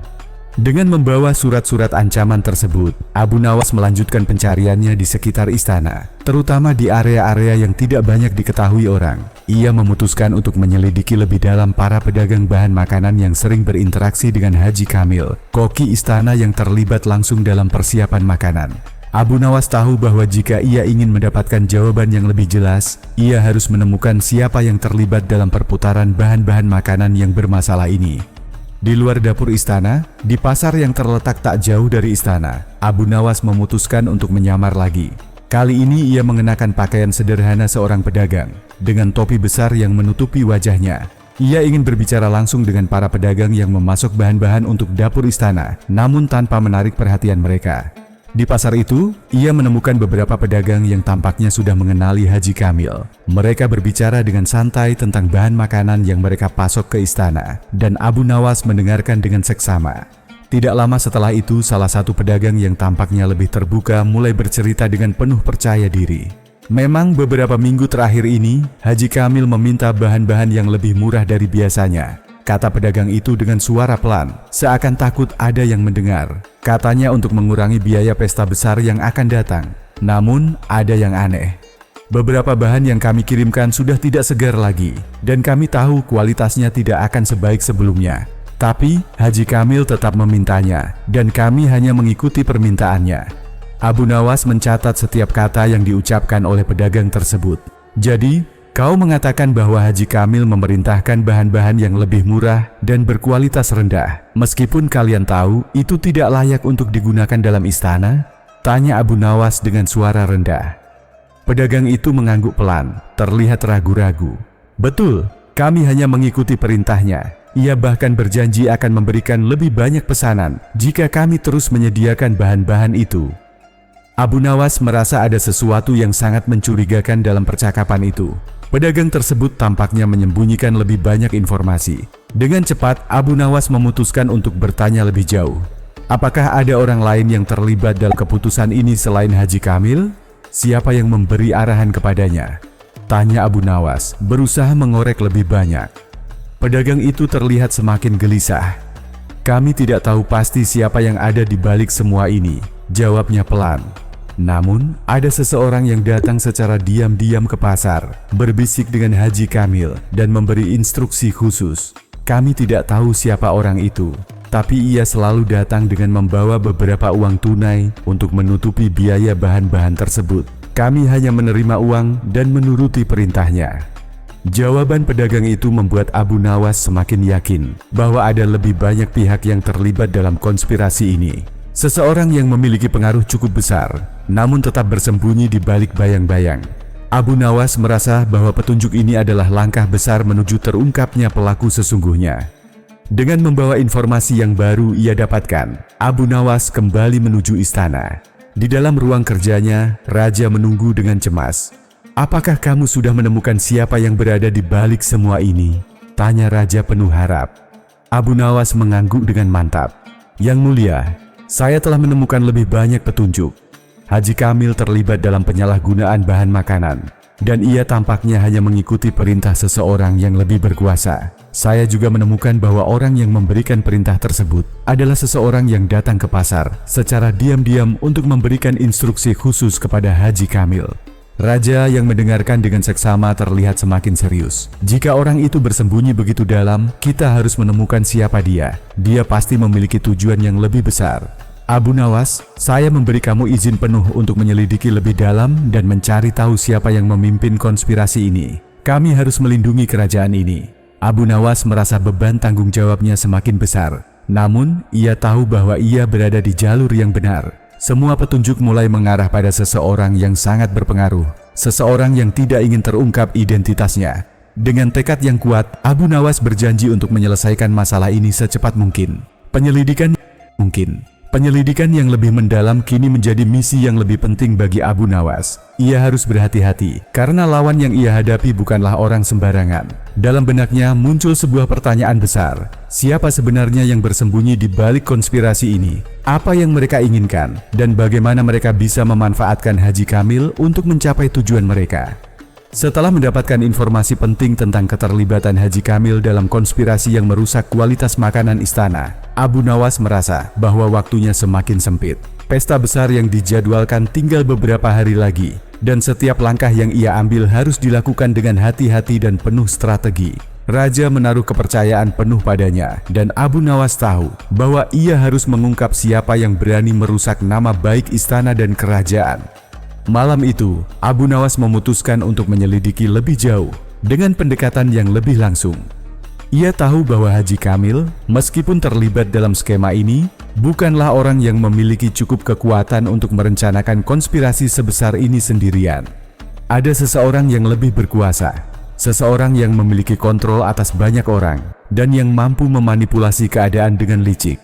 Dengan membawa surat-surat ancaman tersebut, Abu Nawas melanjutkan pencariannya di sekitar istana, terutama di area-area yang tidak banyak diketahui orang. Ia memutuskan untuk menyelidiki lebih dalam para pedagang bahan makanan yang sering berinteraksi dengan Haji Kamil, koki istana yang terlibat langsung dalam persiapan makanan. Abu Nawas tahu bahwa jika ia ingin mendapatkan jawaban yang lebih jelas, ia harus menemukan siapa yang terlibat dalam perputaran bahan-bahan makanan yang bermasalah ini. Di luar dapur istana, di pasar yang terletak tak jauh dari istana, Abu Nawas memutuskan untuk menyamar lagi. Kali ini ia mengenakan pakaian sederhana seorang pedagang, dengan topi besar yang menutupi wajahnya. Ia ingin berbicara langsung dengan para pedagang yang memasok bahan-bahan untuk dapur istana, namun tanpa menarik perhatian mereka. Di pasar itu, ia menemukan beberapa pedagang yang tampaknya sudah mengenali Haji Kamil. Mereka berbicara dengan santai tentang bahan makanan yang mereka pasok ke istana, dan Abu Nawas mendengarkan dengan seksama. Tidak lama setelah itu, salah satu pedagang yang tampaknya lebih terbuka mulai bercerita dengan penuh percaya diri. Memang beberapa minggu terakhir ini, Haji Kamil meminta bahan-bahan yang lebih murah dari biasanya. Kata pedagang itu dengan suara pelan, seakan takut ada yang mendengar. Katanya untuk mengurangi biaya pesta besar yang akan datang. Namun, ada yang aneh. Beberapa bahan yang kami kirimkan sudah tidak segar lagi, dan kami tahu kualitasnya tidak akan sebaik sebelumnya. Tapi, Haji Kamil tetap memintanya, dan kami hanya mengikuti permintaannya. Abu Nawas mencatat setiap kata yang diucapkan oleh pedagang tersebut. Jadi, kau mengatakan bahwa Haji Kamil memerintahkan bahan-bahan yang lebih murah dan berkualitas rendah, meskipun kalian tahu itu tidak layak untuk digunakan dalam istana? Tanya Abu Nawas dengan suara rendah. Pedagang itu mengangguk pelan, terlihat ragu-ragu. Betul, kami hanya mengikuti perintahnya. Ia bahkan berjanji akan memberikan lebih banyak pesanan jika kami terus menyediakan bahan-bahan itu. Abu Nawas merasa ada sesuatu yang sangat mencurigakan dalam percakapan itu. Pedagang tersebut tampaknya menyembunyikan lebih banyak informasi. Dengan cepat, Abu Nawas memutuskan untuk bertanya lebih jauh. Apakah ada orang lain yang terlibat dalam keputusan ini selain Haji Kamil? Siapa yang memberi arahan kepadanya? Tanya Abu Nawas, berusaha mengorek lebih banyak. Pedagang itu terlihat semakin gelisah. Kami tidak tahu pasti siapa yang ada di balik semua ini, jawabnya pelan. Namun, ada seseorang yang datang secara diam-diam ke pasar, berbisik dengan Haji Kamil dan memberi instruksi khusus. Kami tidak tahu siapa orang itu, tapi ia selalu datang dengan membawa beberapa uang tunai untuk menutupi biaya bahan-bahan tersebut. Kami hanya menerima uang dan menuruti perintahnya. Jawaban pedagang itu membuat Abu Nawas semakin yakin bahwa ada lebih banyak pihak yang terlibat dalam konspirasi ini. Seseorang yang memiliki pengaruh cukup besar, namun tetap bersembunyi di balik bayang-bayang. Abu Nawas merasa bahwa petunjuk ini adalah langkah besar menuju terungkapnya pelaku sesungguhnya. Dengan membawa informasi yang baru ia dapatkan, Abu Nawas kembali menuju istana. Di dalam ruang kerjanya, Raja menunggu dengan cemas. "Apakah kamu sudah menemukan siapa yang berada di balik semua ini?" tanya Raja penuh harap. Abu Nawas mengangguk dengan mantap. "Yang mulia, saya telah menemukan lebih banyak petunjuk. Haji Kamil terlibat dalam penyalahgunaan bahan makanan, dan ia tampaknya hanya mengikuti perintah seseorang yang lebih berkuasa. Saya juga menemukan bahwa orang yang memberikan perintah tersebut adalah seseorang yang datang ke pasar secara diam-diam untuk memberikan instruksi khusus kepada Haji Kamil." Raja yang mendengarkan dengan seksama terlihat semakin serius. "Jika orang itu bersembunyi begitu dalam, kita harus menemukan siapa dia. Dia pasti memiliki tujuan yang lebih besar." "Abu Nawas, saya memberi kamu izin penuh untuk menyelidiki lebih dalam dan mencari tahu siapa yang memimpin konspirasi ini. Kami harus melindungi kerajaan ini." Abu Nawas merasa beban tanggung jawabnya semakin besar. Namun, ia tahu bahwa ia berada di jalur yang benar. Semua petunjuk mulai mengarah pada seseorang yang sangat berpengaruh, seseorang yang tidak ingin terungkap identitasnya. Dengan tekad yang kuat, Abu Nawas berjanji untuk menyelesaikan masalah ini secepat mungkin. Penyelidikan yang lebih mendalam kini menjadi misi yang lebih penting bagi Abu Nawas. Ia harus berhati-hati, karena lawan yang ia hadapi bukanlah orang sembarangan. Dalam benaknya muncul sebuah pertanyaan besar. Siapa sebenarnya yang bersembunyi di balik konspirasi ini? Apa yang mereka inginkan? Dan bagaimana mereka bisa memanfaatkan Haji Kamil untuk mencapai tujuan mereka? Setelah mendapatkan informasi penting tentang keterlibatan Haji Kamil dalam konspirasi yang merusak kualitas makanan istana, Abu Nawas merasa bahwa waktunya semakin sempit. Pesta besar yang dijadwalkan tinggal beberapa hari lagi, dan setiap langkah yang ia ambil harus dilakukan dengan hati-hati dan penuh strategi. Raja menaruh kepercayaan penuh padanya, dan Abu Nawas tahu bahwa ia harus mengungkap siapa yang berani merusak nama baik istana dan kerajaan. Malam itu, Abu Nawas memutuskan untuk menyelidiki lebih jauh dengan pendekatan yang lebih langsung. Ia tahu bahwa Haji Kamil, meskipun terlibat dalam skema ini, bukanlah orang yang memiliki cukup kekuatan untuk merencanakan konspirasi sebesar ini sendirian. Ada seseorang yang lebih berkuasa, seseorang yang memiliki kontrol atas banyak orang, dan yang mampu memanipulasi keadaan dengan licik.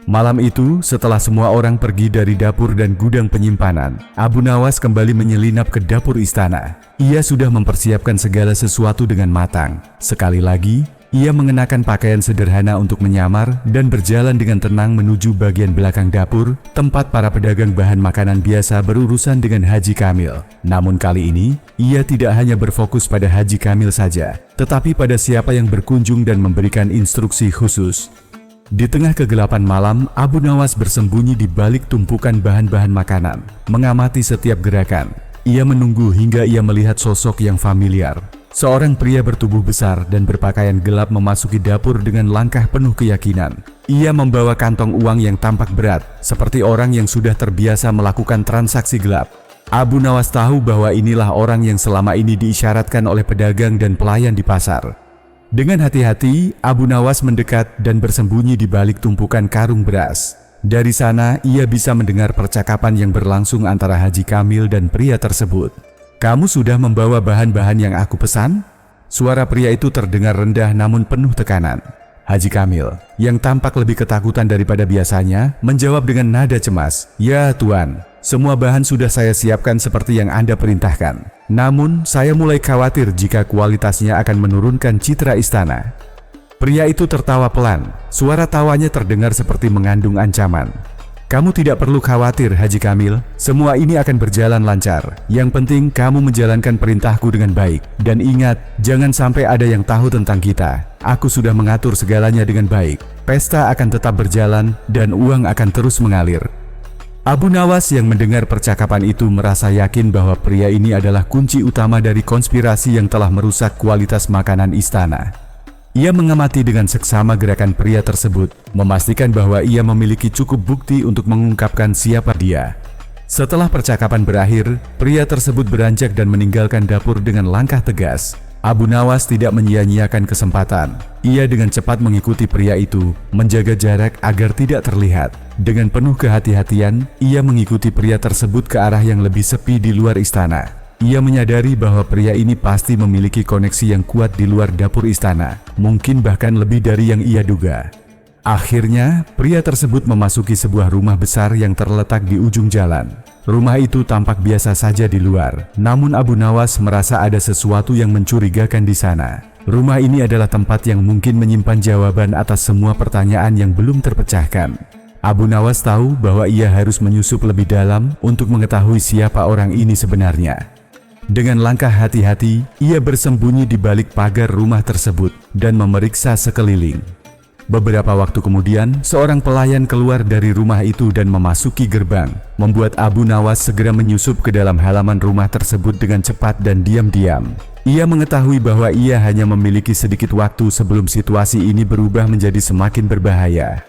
Malam itu, setelah semua orang pergi dari dapur dan gudang penyimpanan, Abu Nawas kembali menyelinap ke dapur istana. Ia sudah mempersiapkan segala sesuatu dengan matang. Sekali lagi, ia mengenakan pakaian sederhana untuk menyamar dan berjalan dengan tenang menuju bagian belakang dapur, tempat para pedagang bahan makanan biasa berurusan dengan Haji Kamil. Namun kali ini, ia tidak hanya berfokus pada Haji Kamil saja, tetapi pada siapa yang berkunjung dan memberikan instruksi khusus. Di tengah kegelapan malam, Abu Nawas bersembunyi di balik tumpukan bahan-bahan makanan, mengamati setiap gerakan. Ia menunggu hingga ia melihat sosok yang familiar. Seorang pria bertubuh besar dan berpakaian gelap memasuki dapur dengan langkah penuh keyakinan. Ia membawa kantong uang yang tampak berat, seperti orang yang sudah terbiasa melakukan transaksi gelap. Abu Nawas tahu bahwa inilah orang yang selama ini diisyaratkan oleh pedagang dan pelayan di pasar. Dengan hati-hati, Abu Nawas mendekat dan bersembunyi di balik tumpukan karung beras. Dari sana, ia bisa mendengar percakapan yang berlangsung antara Haji Kamil dan pria tersebut. "Kamu sudah membawa bahan-bahan yang aku pesan?" Suara pria itu terdengar rendah namun penuh tekanan. Haji Kamil, yang tampak lebih ketakutan daripada biasanya, menjawab dengan nada cemas, "Ya Tuan, semua bahan sudah saya siapkan seperti yang Anda perintahkan. Namun, saya mulai khawatir jika kualitasnya akan menurunkan citra istana." Pria itu tertawa pelan. Suara tawanya terdengar seperti mengandung ancaman. "Kamu tidak perlu khawatir, Haji Kamil. Semua ini akan berjalan lancar. Yang penting kamu menjalankan perintahku dengan baik. Dan ingat, jangan sampai ada yang tahu tentang kita. Aku sudah mengatur segalanya dengan baik. Pesta akan tetap berjalan dan uang akan terus mengalir." Abu Nawas yang mendengar percakapan itu merasa yakin bahwa pria ini adalah kunci utama dari konspirasi yang telah merusak kualitas makanan istana. Ia mengamati dengan seksama gerakan pria tersebut, memastikan bahwa ia memiliki cukup bukti untuk mengungkapkan siapa dia. Setelah percakapan berakhir, pria tersebut beranjak dan meninggalkan dapur dengan langkah tegas. Abu Nawas tidak menyia-nyiakan kesempatan. Ia dengan cepat mengikuti pria itu, menjaga jarak agar tidak terlihat. Dengan penuh kehati-hatian, ia mengikuti pria tersebut ke arah yang lebih sepi di luar istana. Ia menyadari bahwa pria ini pasti memiliki koneksi yang kuat di luar dapur istana, mungkin bahkan lebih dari yang ia duga. Akhirnya, pria tersebut memasuki sebuah rumah besar yang terletak di ujung jalan. Rumah itu tampak biasa saja di luar, namun Abu Nawas merasa ada sesuatu yang mencurigakan di sana. Rumah ini adalah tempat yang mungkin menyimpan jawaban atas semua pertanyaan yang belum terpecahkan. Abu Nawas tahu bahwa ia harus menyusup lebih dalam untuk mengetahui siapa orang ini sebenarnya. Dengan langkah hati-hati, ia bersembunyi di balik pagar rumah tersebut dan memeriksa sekeliling. Beberapa waktu kemudian, seorang pelayan keluar dari rumah itu dan memasuki gerbang, membuat Abu Nawas segera menyusup ke dalam halaman rumah tersebut dengan cepat dan diam-diam. Ia mengetahui bahwa ia hanya memiliki sedikit waktu sebelum situasi ini berubah menjadi semakin berbahaya.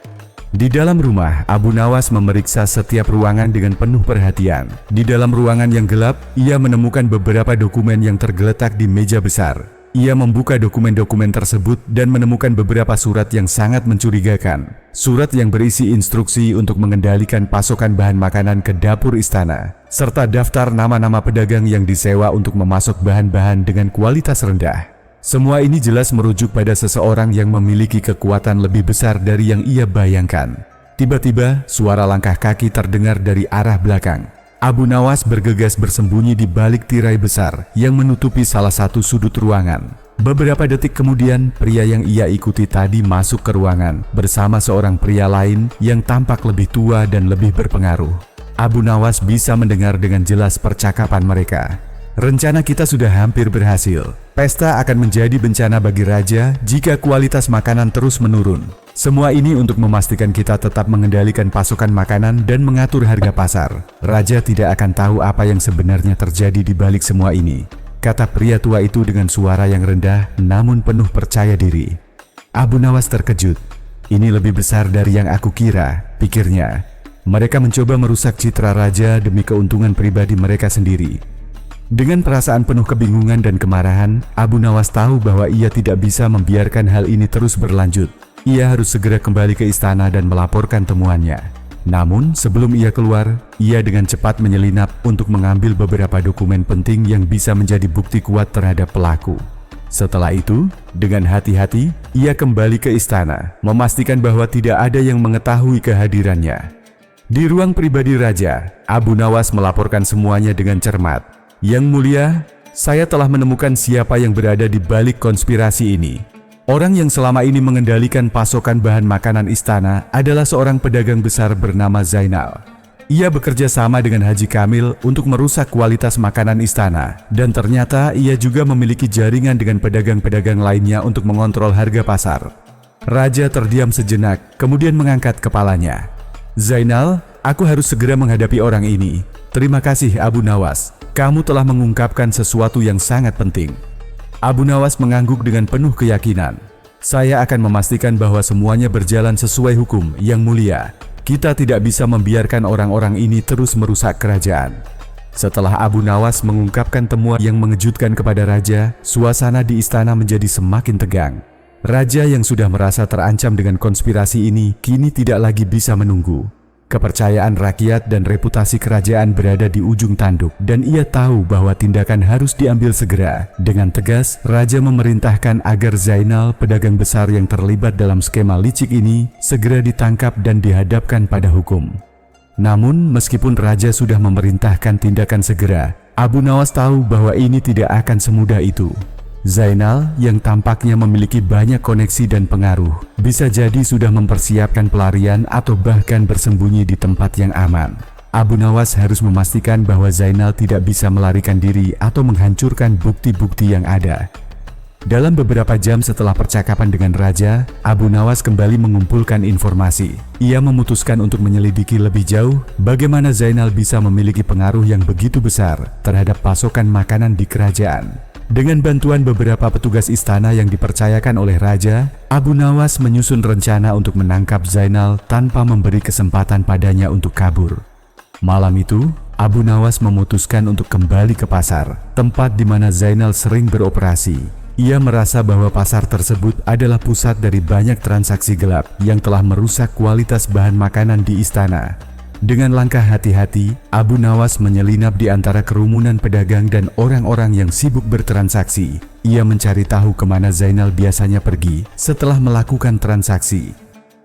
Di dalam rumah, Abu Nawas memeriksa setiap ruangan dengan penuh perhatian. Di dalam ruangan yang gelap, ia menemukan beberapa dokumen yang tergeletak di meja besar. Ia membuka dokumen-dokumen tersebut dan menemukan beberapa surat yang sangat mencurigakan. Surat yang berisi instruksi untuk mengendalikan pasokan bahan makanan ke dapur istana, serta daftar nama-nama pedagang yang disewa untuk memasok bahan-bahan dengan kualitas rendah. Semua ini jelas merujuk pada seseorang yang memiliki kekuatan lebih besar dari yang ia bayangkan. Tiba-tiba, suara langkah kaki terdengar dari arah belakang. Abu Nawas bergegas bersembunyi di balik tirai besar yang menutupi salah satu sudut ruangan. Beberapa detik kemudian, pria yang ia ikuti tadi masuk ke ruangan bersama seorang pria lain yang tampak lebih tua dan lebih berpengaruh. Abu Nawas bisa mendengar dengan jelas percakapan mereka. Rencana kita sudah hampir berhasil. Pesta akan menjadi bencana bagi raja jika kualitas makanan terus menurun. Semua ini untuk memastikan kita tetap mengendalikan pasokan makanan dan mengatur harga pasar. Raja tidak akan tahu apa yang sebenarnya terjadi di balik semua ini, kata pria tua itu dengan suara yang rendah namun penuh percaya diri. Abu Nawas terkejut. Ini lebih besar dari yang aku kira, pikirnya. Mereka mencoba merusak citra raja demi keuntungan pribadi mereka sendiri. Dengan perasaan penuh kebingungan dan kemarahan, Abu Nawas tahu bahwa ia tidak bisa membiarkan hal ini terus berlanjut. Ia harus segera kembali ke istana dan melaporkan temuannya. Namun, sebelum ia keluar, ia dengan cepat menyelinap untuk mengambil beberapa dokumen penting yang bisa menjadi bukti kuat terhadap pelaku. Setelah itu, dengan hati-hati, ia kembali ke istana, memastikan bahwa tidak ada yang mengetahui kehadirannya. Di ruang pribadi raja, Abu Nawas melaporkan semuanya dengan cermat. Yang mulia, saya telah menemukan siapa yang berada di balik konspirasi ini. Orang yang selama ini mengendalikan pasokan bahan makanan istana adalah seorang pedagang besar bernama Zainal. Ia bekerja sama dengan Haji Kamil untuk merusak kualitas makanan istana, dan ternyata ia juga memiliki jaringan dengan pedagang-pedagang lainnya untuk mengontrol harga pasar. Raja terdiam sejenak, kemudian mengangkat kepalanya. Zainal, aku harus segera menghadapi orang ini. Terima kasih Abu Nawas, kamu telah mengungkapkan sesuatu yang sangat penting. Abu Nawas mengangguk dengan penuh keyakinan. Saya akan memastikan bahwa semuanya berjalan sesuai hukum, Yang Mulia. Kita tidak bisa membiarkan orang-orang ini terus merusak kerajaan. Setelah Abu Nawas mengungkapkan temuan yang mengejutkan kepada raja, suasana di istana menjadi semakin tegang. Raja yang sudah merasa terancam dengan konspirasi ini kini tidak lagi bisa menunggu. Kepercayaan rakyat dan reputasi kerajaan berada di ujung tanduk, dan ia tahu bahwa tindakan harus diambil segera. Dengan tegas, Raja memerintahkan agar Zainal, pedagang besar yang terlibat dalam skema licik ini, segera ditangkap dan dihadapkan pada hukum. Namun, meskipun Raja sudah memerintahkan tindakan segera, Abu Nawas tahu bahwa ini tidak akan semudah itu. Zainal, yang tampaknya memiliki banyak koneksi dan pengaruh, bisa jadi sudah mempersiapkan pelarian atau bahkan bersembunyi di tempat yang aman. Abu Nawas harus memastikan bahwa Zainal tidak bisa melarikan diri atau menghancurkan bukti-bukti yang ada. Dalam beberapa jam setelah percakapan dengan Raja, Abu Nawas kembali mengumpulkan informasi. Ia memutuskan untuk menyelidiki lebih jauh bagaimana Zainal bisa memiliki pengaruh yang begitu besar terhadap pasokan makanan di kerajaan. Dengan bantuan beberapa petugas istana yang dipercayakan oleh Raja, Abu Nawas menyusun rencana untuk menangkap Zainal tanpa memberi kesempatan padanya untuk kabur. Malam itu, Abu Nawas memutuskan untuk kembali ke pasar, tempat di mana Zainal sering beroperasi. Ia merasa bahwa pasar tersebut adalah pusat dari banyak transaksi gelap yang telah merusak kualitas bahan makanan di istana. Dengan langkah hati-hati, Abu Nawas menyelinap di antara kerumunan pedagang dan orang-orang yang sibuk bertransaksi. Ia mencari tahu kemana Zainal biasanya pergi setelah melakukan transaksi.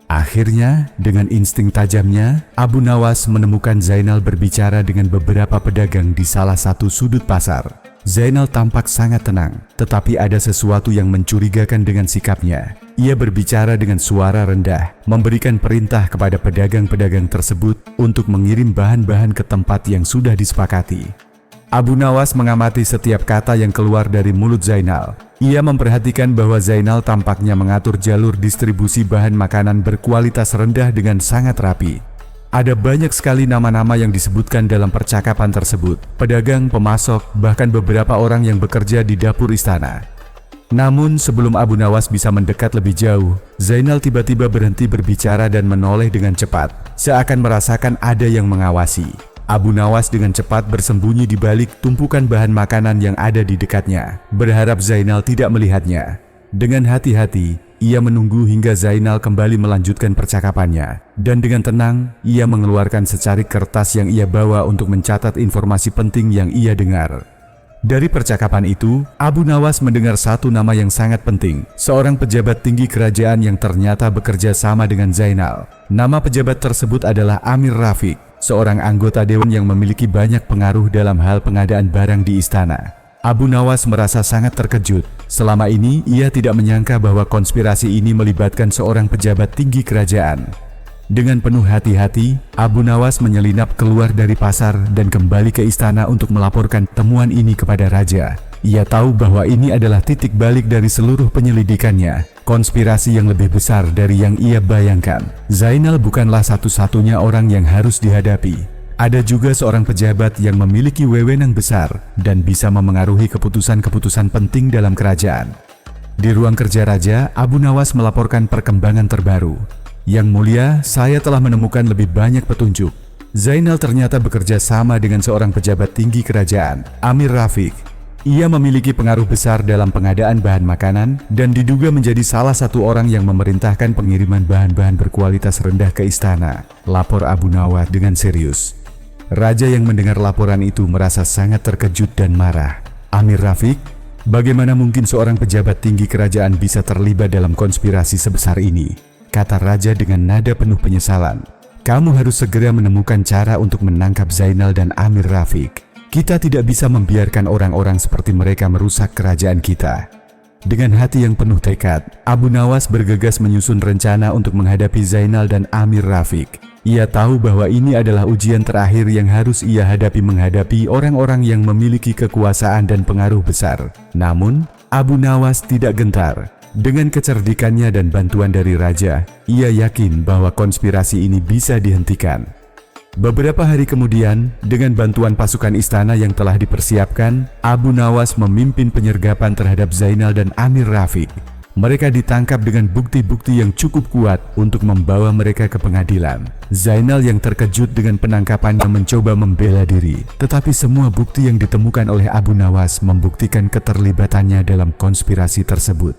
Akhirnya, dengan insting tajamnya, Abu Nawas menemukan Zainal berbicara dengan beberapa pedagang di salah satu sudut pasar. Zainal tampak sangat tenang, tetapi ada sesuatu yang mencurigakan dengan sikapnya. Ia berbicara dengan suara rendah, memberikan perintah kepada pedagang-pedagang tersebut untuk mengirim bahan-bahan ke tempat yang sudah disepakati. Abu Nawas mengamati setiap kata yang keluar dari mulut Zainal. Ia memperhatikan bahwa Zainal tampaknya mengatur jalur distribusi bahan makanan berkualitas rendah dengan sangat rapi. Ada banyak sekali nama-nama yang disebutkan dalam percakapan tersebut, pedagang, pemasok, bahkan beberapa orang yang bekerja di dapur istana. Namun sebelum Abu Nawas bisa mendekat lebih jauh, Zainal tiba-tiba berhenti berbicara dan menoleh dengan cepat, seakan merasakan ada yang mengawasi. Abu Nawas dengan cepat bersembunyi di balik tumpukan bahan makanan yang ada di dekatnya, berharap Zainal tidak melihatnya. Dengan hati-hati, ia menunggu hingga Zainal kembali melanjutkan percakapannya, dan dengan tenang, ia mengeluarkan secarik kertas yang ia bawa untuk mencatat informasi penting yang ia dengar. Dari percakapan itu, Abu Nawas mendengar satu nama yang sangat penting, seorang pejabat tinggi kerajaan yang ternyata bekerja sama dengan Zainal. Nama pejabat tersebut adalah Amir Rafiq, seorang anggota dewan yang memiliki banyak pengaruh dalam hal pengadaan barang di istana. Abu Nawas merasa sangat terkejut. Selama ini, ia tidak menyangka bahwa konspirasi ini melibatkan seorang pejabat tinggi kerajaan. Dengan penuh hati-hati, Abu Nawas menyelinap keluar dari pasar dan kembali ke istana untuk melaporkan temuan ini kepada Raja. Ia tahu bahwa ini adalah titik balik dari seluruh penyelidikannya, konspirasi yang lebih besar dari yang ia bayangkan. Zainal bukanlah satu-satunya orang yang harus dihadapi. Ada juga seorang pejabat yang memiliki wewenang besar dan bisa memengaruhi keputusan-keputusan penting dalam kerajaan. Di ruang kerja Raja, Abu Nawas melaporkan perkembangan terbaru. Yang mulia, saya telah menemukan lebih banyak petunjuk. Zainal ternyata bekerja sama dengan seorang pejabat tinggi kerajaan, Amir Rafiq. Ia memiliki pengaruh besar dalam pengadaan bahan makanan dan diduga menjadi salah satu orang yang memerintahkan pengiriman bahan-bahan berkualitas rendah ke istana, lapor Abu Nawas dengan serius. Raja yang mendengar laporan itu merasa sangat terkejut dan marah. Amir Rafiq, bagaimana mungkin seorang pejabat tinggi kerajaan bisa terlibat dalam konspirasi sebesar ini? Kata Raja dengan nada penuh penyesalan. Kamu harus segera menemukan cara untuk menangkap Zainal dan Amir Rafiq. Kita tidak bisa membiarkan orang-orang seperti mereka merusak kerajaan kita. Dengan hati yang penuh tekad, Abu Nawas bergegas menyusun rencana untuk menghadapi Zainal dan Amir Rafiq. Ia tahu bahwa ini adalah ujian terakhir yang harus ia hadapi menghadapi orang-orang yang memiliki kekuasaan dan pengaruh besar. Namun, Abu Nawas tidak gentar. Dengan kecerdikannya dan bantuan dari Raja, ia yakin bahwa konspirasi ini bisa dihentikan. Beberapa hari kemudian, dengan bantuan pasukan istana yang telah dipersiapkan, Abu Nawas memimpin penyergapan terhadap Zainal dan Amir Rafiq. Mereka ditangkap dengan bukti-bukti yang cukup kuat untuk membawa mereka ke pengadilan. Zainal yang terkejut dengan penangkapannya mencoba membela diri, tetapi semua bukti yang ditemukan oleh Abu Nawas membuktikan keterlibatannya dalam konspirasi tersebut.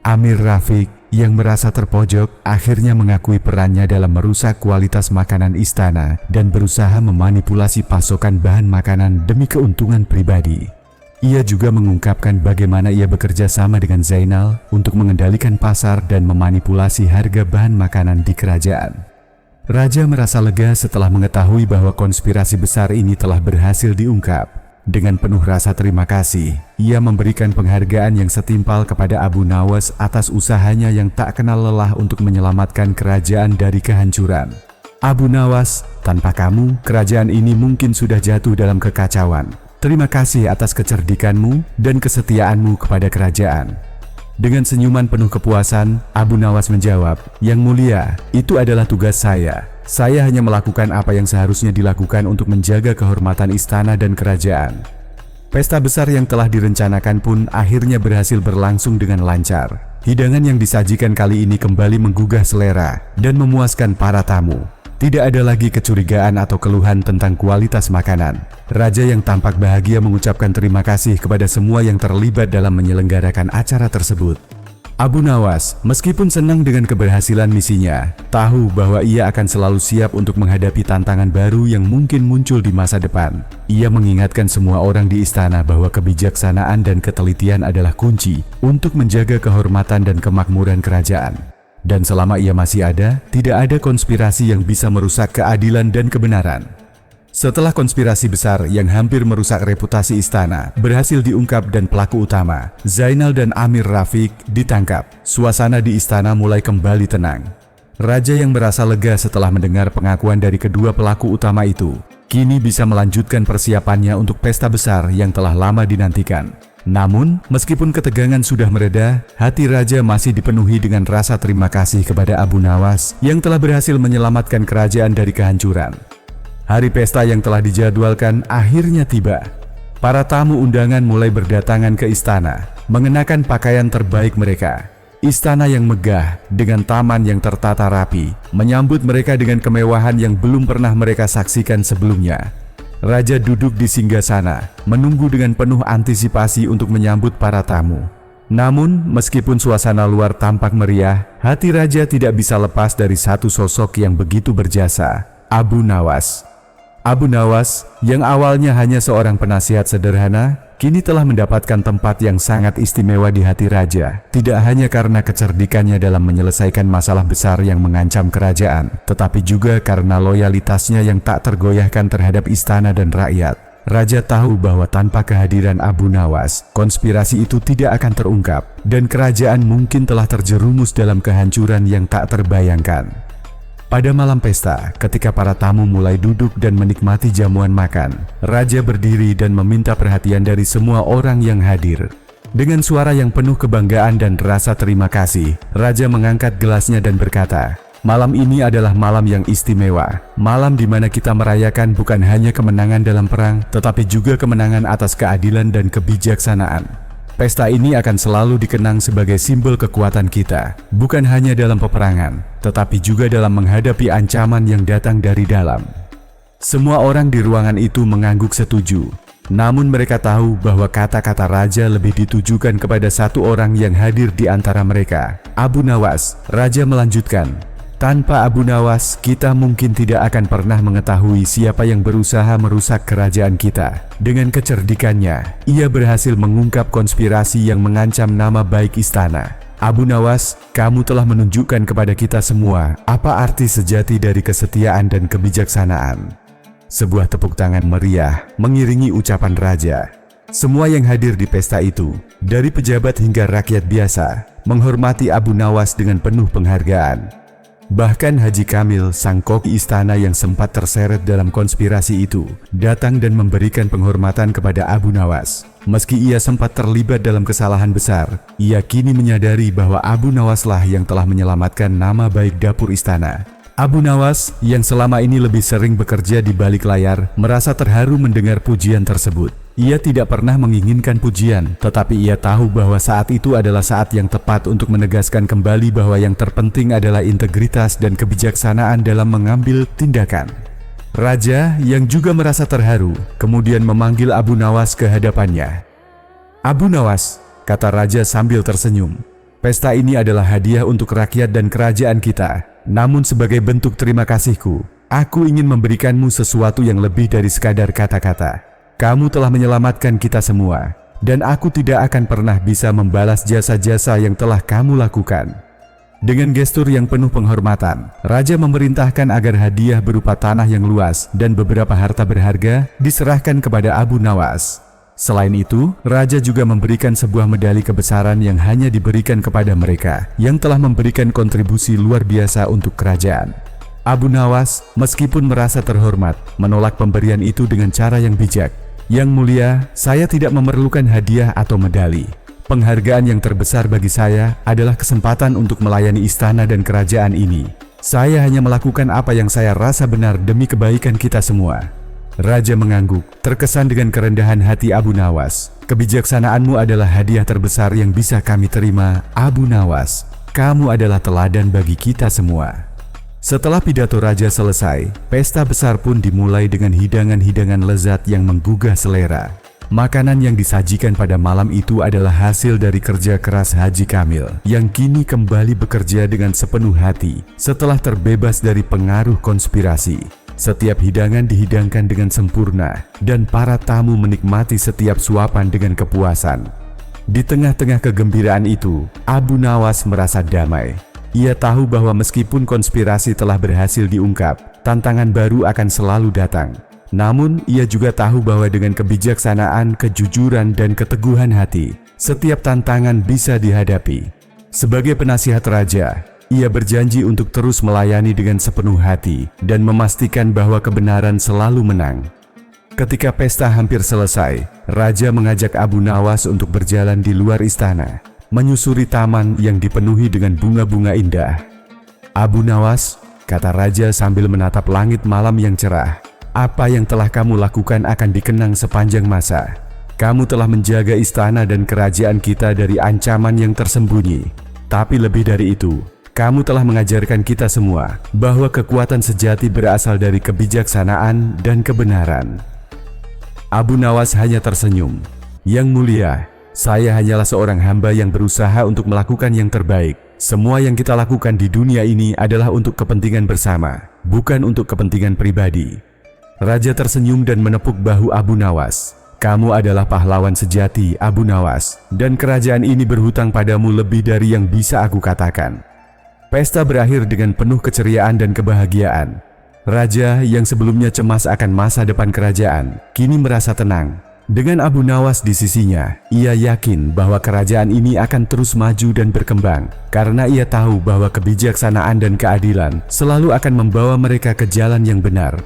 Amir Rafiq yang merasa terpojok akhirnya mengakui perannya dalam merusak kualitas makanan istana dan berusaha memanipulasi pasokan bahan makanan demi keuntungan pribadi. Ia juga mengungkapkan bagaimana ia bekerja sama dengan Zainal untuk mengendalikan pasar dan memanipulasi harga bahan makanan di kerajaan. Raja merasa lega setelah mengetahui bahwa konspirasi besar ini telah berhasil diungkap. Dengan penuh rasa terima kasih, ia memberikan penghargaan yang setimpal kepada Abu Nawas atas usahanya yang tak kenal lelah untuk menyelamatkan kerajaan dari kehancuran. Abu Nawas, tanpa kamu, kerajaan ini mungkin sudah jatuh dalam kekacauan. Terima kasih atas kecerdikanmu dan kesetiaanmu kepada kerajaan. Dengan senyuman penuh kepuasan, Abu Nawas menjawab, "Yang mulia, itu adalah tugas saya. Saya hanya melakukan apa yang seharusnya dilakukan untuk menjaga kehormatan istana dan kerajaan." Pesta besar yang telah direncanakan pun akhirnya berhasil berlangsung dengan lancar. Hidangan yang disajikan kali ini kembali menggugah selera dan memuaskan para tamu. Tidak ada lagi kecurigaan atau keluhan tentang kualitas makanan. Raja yang tampak bahagia mengucapkan terima kasih kepada semua yang terlibat dalam menyelenggarakan acara tersebut. Abu Nawas, meskipun senang dengan keberhasilan misinya, tahu bahwa ia akan selalu siap untuk menghadapi tantangan baru yang mungkin muncul di masa depan. Ia mengingatkan semua orang di istana bahwa kebijaksanaan dan ketelitian adalah kunci untuk menjaga kehormatan dan kemakmuran kerajaan. Dan selama ia masih ada, tidak ada konspirasi yang bisa merusak keadilan dan kebenaran. Setelah konspirasi besar yang hampir merusak reputasi istana berhasil diungkap dan pelaku utama, Zainal dan Amir Rafiq, ditangkap, suasana di istana mulai kembali tenang. Raja yang merasa lega setelah mendengar pengakuan dari kedua pelaku utama itu, kini bisa melanjutkan persiapannya untuk pesta besar yang telah lama dinantikan. Namun, meskipun ketegangan sudah mereda, hati raja masih dipenuhi dengan rasa terima kasih kepada Abu Nawas yang telah berhasil menyelamatkan kerajaan dari kehancuran. Hari pesta yang telah dijadwalkan akhirnya tiba. Para tamu undangan mulai berdatangan ke istana, mengenakan pakaian terbaik mereka. Istana yang megah dengan taman yang tertata rapi, menyambut mereka dengan kemewahan yang belum pernah mereka saksikan sebelumnya. Raja duduk di singgasana, menunggu dengan penuh antisipasi untuk menyambut para tamu. Namun, meskipun suasana luar tampak meriah, hati raja tidak bisa lepas dari satu sosok yang begitu berjasa, Abu Nawas. Abu Nawas, yang awalnya hanya seorang penasihat sederhana, kini telah mendapatkan tempat yang sangat istimewa di hati raja. Tidak hanya karena kecerdikannya dalam menyelesaikan masalah besar yang mengancam kerajaan, tetapi juga karena loyalitasnya yang tak tergoyahkan terhadap istana dan rakyat. Raja tahu bahwa tanpa kehadiran Abu Nawas, konspirasi itu tidak akan terungkap, dan kerajaan mungkin telah terjerumus dalam kehancuran yang tak terbayangkan. Pada malam pesta, ketika para tamu mulai duduk dan menikmati jamuan makan, raja berdiri dan meminta perhatian dari semua orang yang hadir. Dengan suara yang penuh kebanggaan dan rasa terima kasih, raja mengangkat gelasnya dan berkata, "Malam ini adalah malam yang istimewa, malam di mana kita merayakan bukan hanya kemenangan dalam perang, tetapi juga kemenangan atas keadilan dan kebijaksanaan. Pesta ini akan selalu dikenang sebagai simbol kekuatan kita, bukan hanya dalam peperangan, tetapi juga dalam menghadapi ancaman yang datang dari dalam." Semua orang di ruangan itu mengangguk setuju. Namun mereka tahu bahwa kata-kata raja lebih ditujukan kepada satu orang yang hadir di antara mereka, Abu Nawas. Raja melanjutkan, "Tanpa Abu Nawas, kita mungkin tidak akan pernah mengetahui siapa yang berusaha merusak kerajaan kita. Dengan kecerdikannya, ia berhasil mengungkap konspirasi yang mengancam nama baik istana. Abu Nawas, kamu telah menunjukkan kepada kita semua apa arti sejati dari kesetiaan dan kebijaksanaan." Sebuah tepuk tangan meriah mengiringi ucapan raja. Semua yang hadir di pesta itu, dari pejabat hingga rakyat biasa, menghormati Abu Nawas dengan penuh penghargaan. Bahkan Haji Kamil, sang koki istana yang sempat terseret dalam konspirasi itu, datang dan memberikan penghormatan kepada Abu Nawas. Meski ia sempat terlibat dalam kesalahan besar, ia kini menyadari bahwa Abu Nawaslah yang telah menyelamatkan nama baik dapur istana. Abu Nawas, yang selama ini lebih sering bekerja di balik layar, merasa terharu mendengar pujian tersebut. Ia tidak pernah menginginkan pujian, tetapi ia tahu bahwa saat itu adalah saat yang tepat untuk menegaskan kembali bahwa yang terpenting adalah integritas dan kebijaksanaan dalam mengambil tindakan. Raja, yang juga merasa terharu, kemudian memanggil Abu Nawas ke hadapannya. "Abu Nawas," kata raja sambil tersenyum, "pesta ini adalah hadiah untuk rakyat dan kerajaan kita. Namun sebagai bentuk terima kasihku, aku ingin memberikanmu sesuatu yang lebih dari sekadar kata-kata. Kamu telah menyelamatkan kita semua, dan aku tidak akan pernah bisa membalas jasa-jasa yang telah kamu lakukan." Dengan gestur yang penuh penghormatan, raja memerintahkan agar hadiah berupa tanah yang luas dan beberapa harta berharga diserahkan kepada Abu Nawas. Selain itu, raja juga memberikan sebuah medali kebesaran yang hanya diberikan kepada mereka yang telah memberikan kontribusi luar biasa untuk kerajaan. Abu Nawas, meskipun merasa terhormat, menolak pemberian itu dengan cara yang bijak. "Yang mulia, saya tidak memerlukan hadiah atau medali. Penghargaan yang terbesar bagi saya adalah kesempatan untuk melayani istana dan kerajaan ini. Saya hanya melakukan apa yang saya rasa benar demi kebaikan kita semua." Raja mengangguk, terkesan dengan kerendahan hati Abu Nawas. "Kebijaksanaanmu adalah hadiah terbesar yang bisa kami terima, Abu Nawas. Kamu adalah teladan bagi kita semua." Setelah pidato raja selesai, pesta besar pun dimulai dengan hidangan-hidangan lezat yang menggugah selera. Makanan yang disajikan pada malam itu adalah hasil dari kerja keras Haji Kamil yang kini kembali bekerja dengan sepenuh hati setelah terbebas dari pengaruh konspirasi. Setiap hidangan dihidangkan dengan sempurna dan para tamu menikmati setiap suapan dengan kepuasan. Di tengah-tengah kegembiraan itu, Abu Nawas merasa damai. Ia tahu bahwa meskipun konspirasi telah berhasil diungkap, tantangan baru akan selalu datang. Namun, ia juga tahu bahwa dengan kebijaksanaan, kejujuran, dan keteguhan hati, setiap tantangan bisa dihadapi. Sebagai penasihat raja, ia berjanji untuk terus melayani dengan sepenuh hati dan memastikan bahwa kebenaran selalu menang. Ketika pesta hampir selesai, raja mengajak Abu Nawas untuk berjalan di luar istana, menyusuri taman yang dipenuhi dengan bunga-bunga indah. "Abu Nawas," kata raja sambil menatap langit malam yang cerah, "apa yang telah kamu lakukan akan dikenang sepanjang masa. Kamu telah menjaga istana dan kerajaan kita dari ancaman yang tersembunyi. Tapi lebih dari itu, kamu telah mengajarkan kita semua bahwa kekuatan sejati berasal dari kebijaksanaan dan kebenaran." Abu Nawas hanya tersenyum. "Yang mulia, saya hanyalah seorang hamba yang berusaha untuk melakukan yang terbaik. Semua yang kita lakukan di dunia ini adalah untuk kepentingan bersama, bukan untuk kepentingan pribadi." Raja tersenyum dan menepuk bahu Abu Nawas. "Kamu adalah pahlawan sejati, Abu Nawas, dan kerajaan ini berhutang padamu lebih dari yang bisa aku katakan." Pesta berakhir dengan penuh keceriaan dan kebahagiaan. Raja yang sebelumnya cemas akan masa depan kerajaan, kini merasa tenang. Dengan Abu Nawas di sisinya, ia yakin bahwa kerajaan ini akan terus maju dan berkembang, karena ia tahu bahwa kebijaksanaan dan keadilan selalu akan membawa mereka ke jalan yang benar.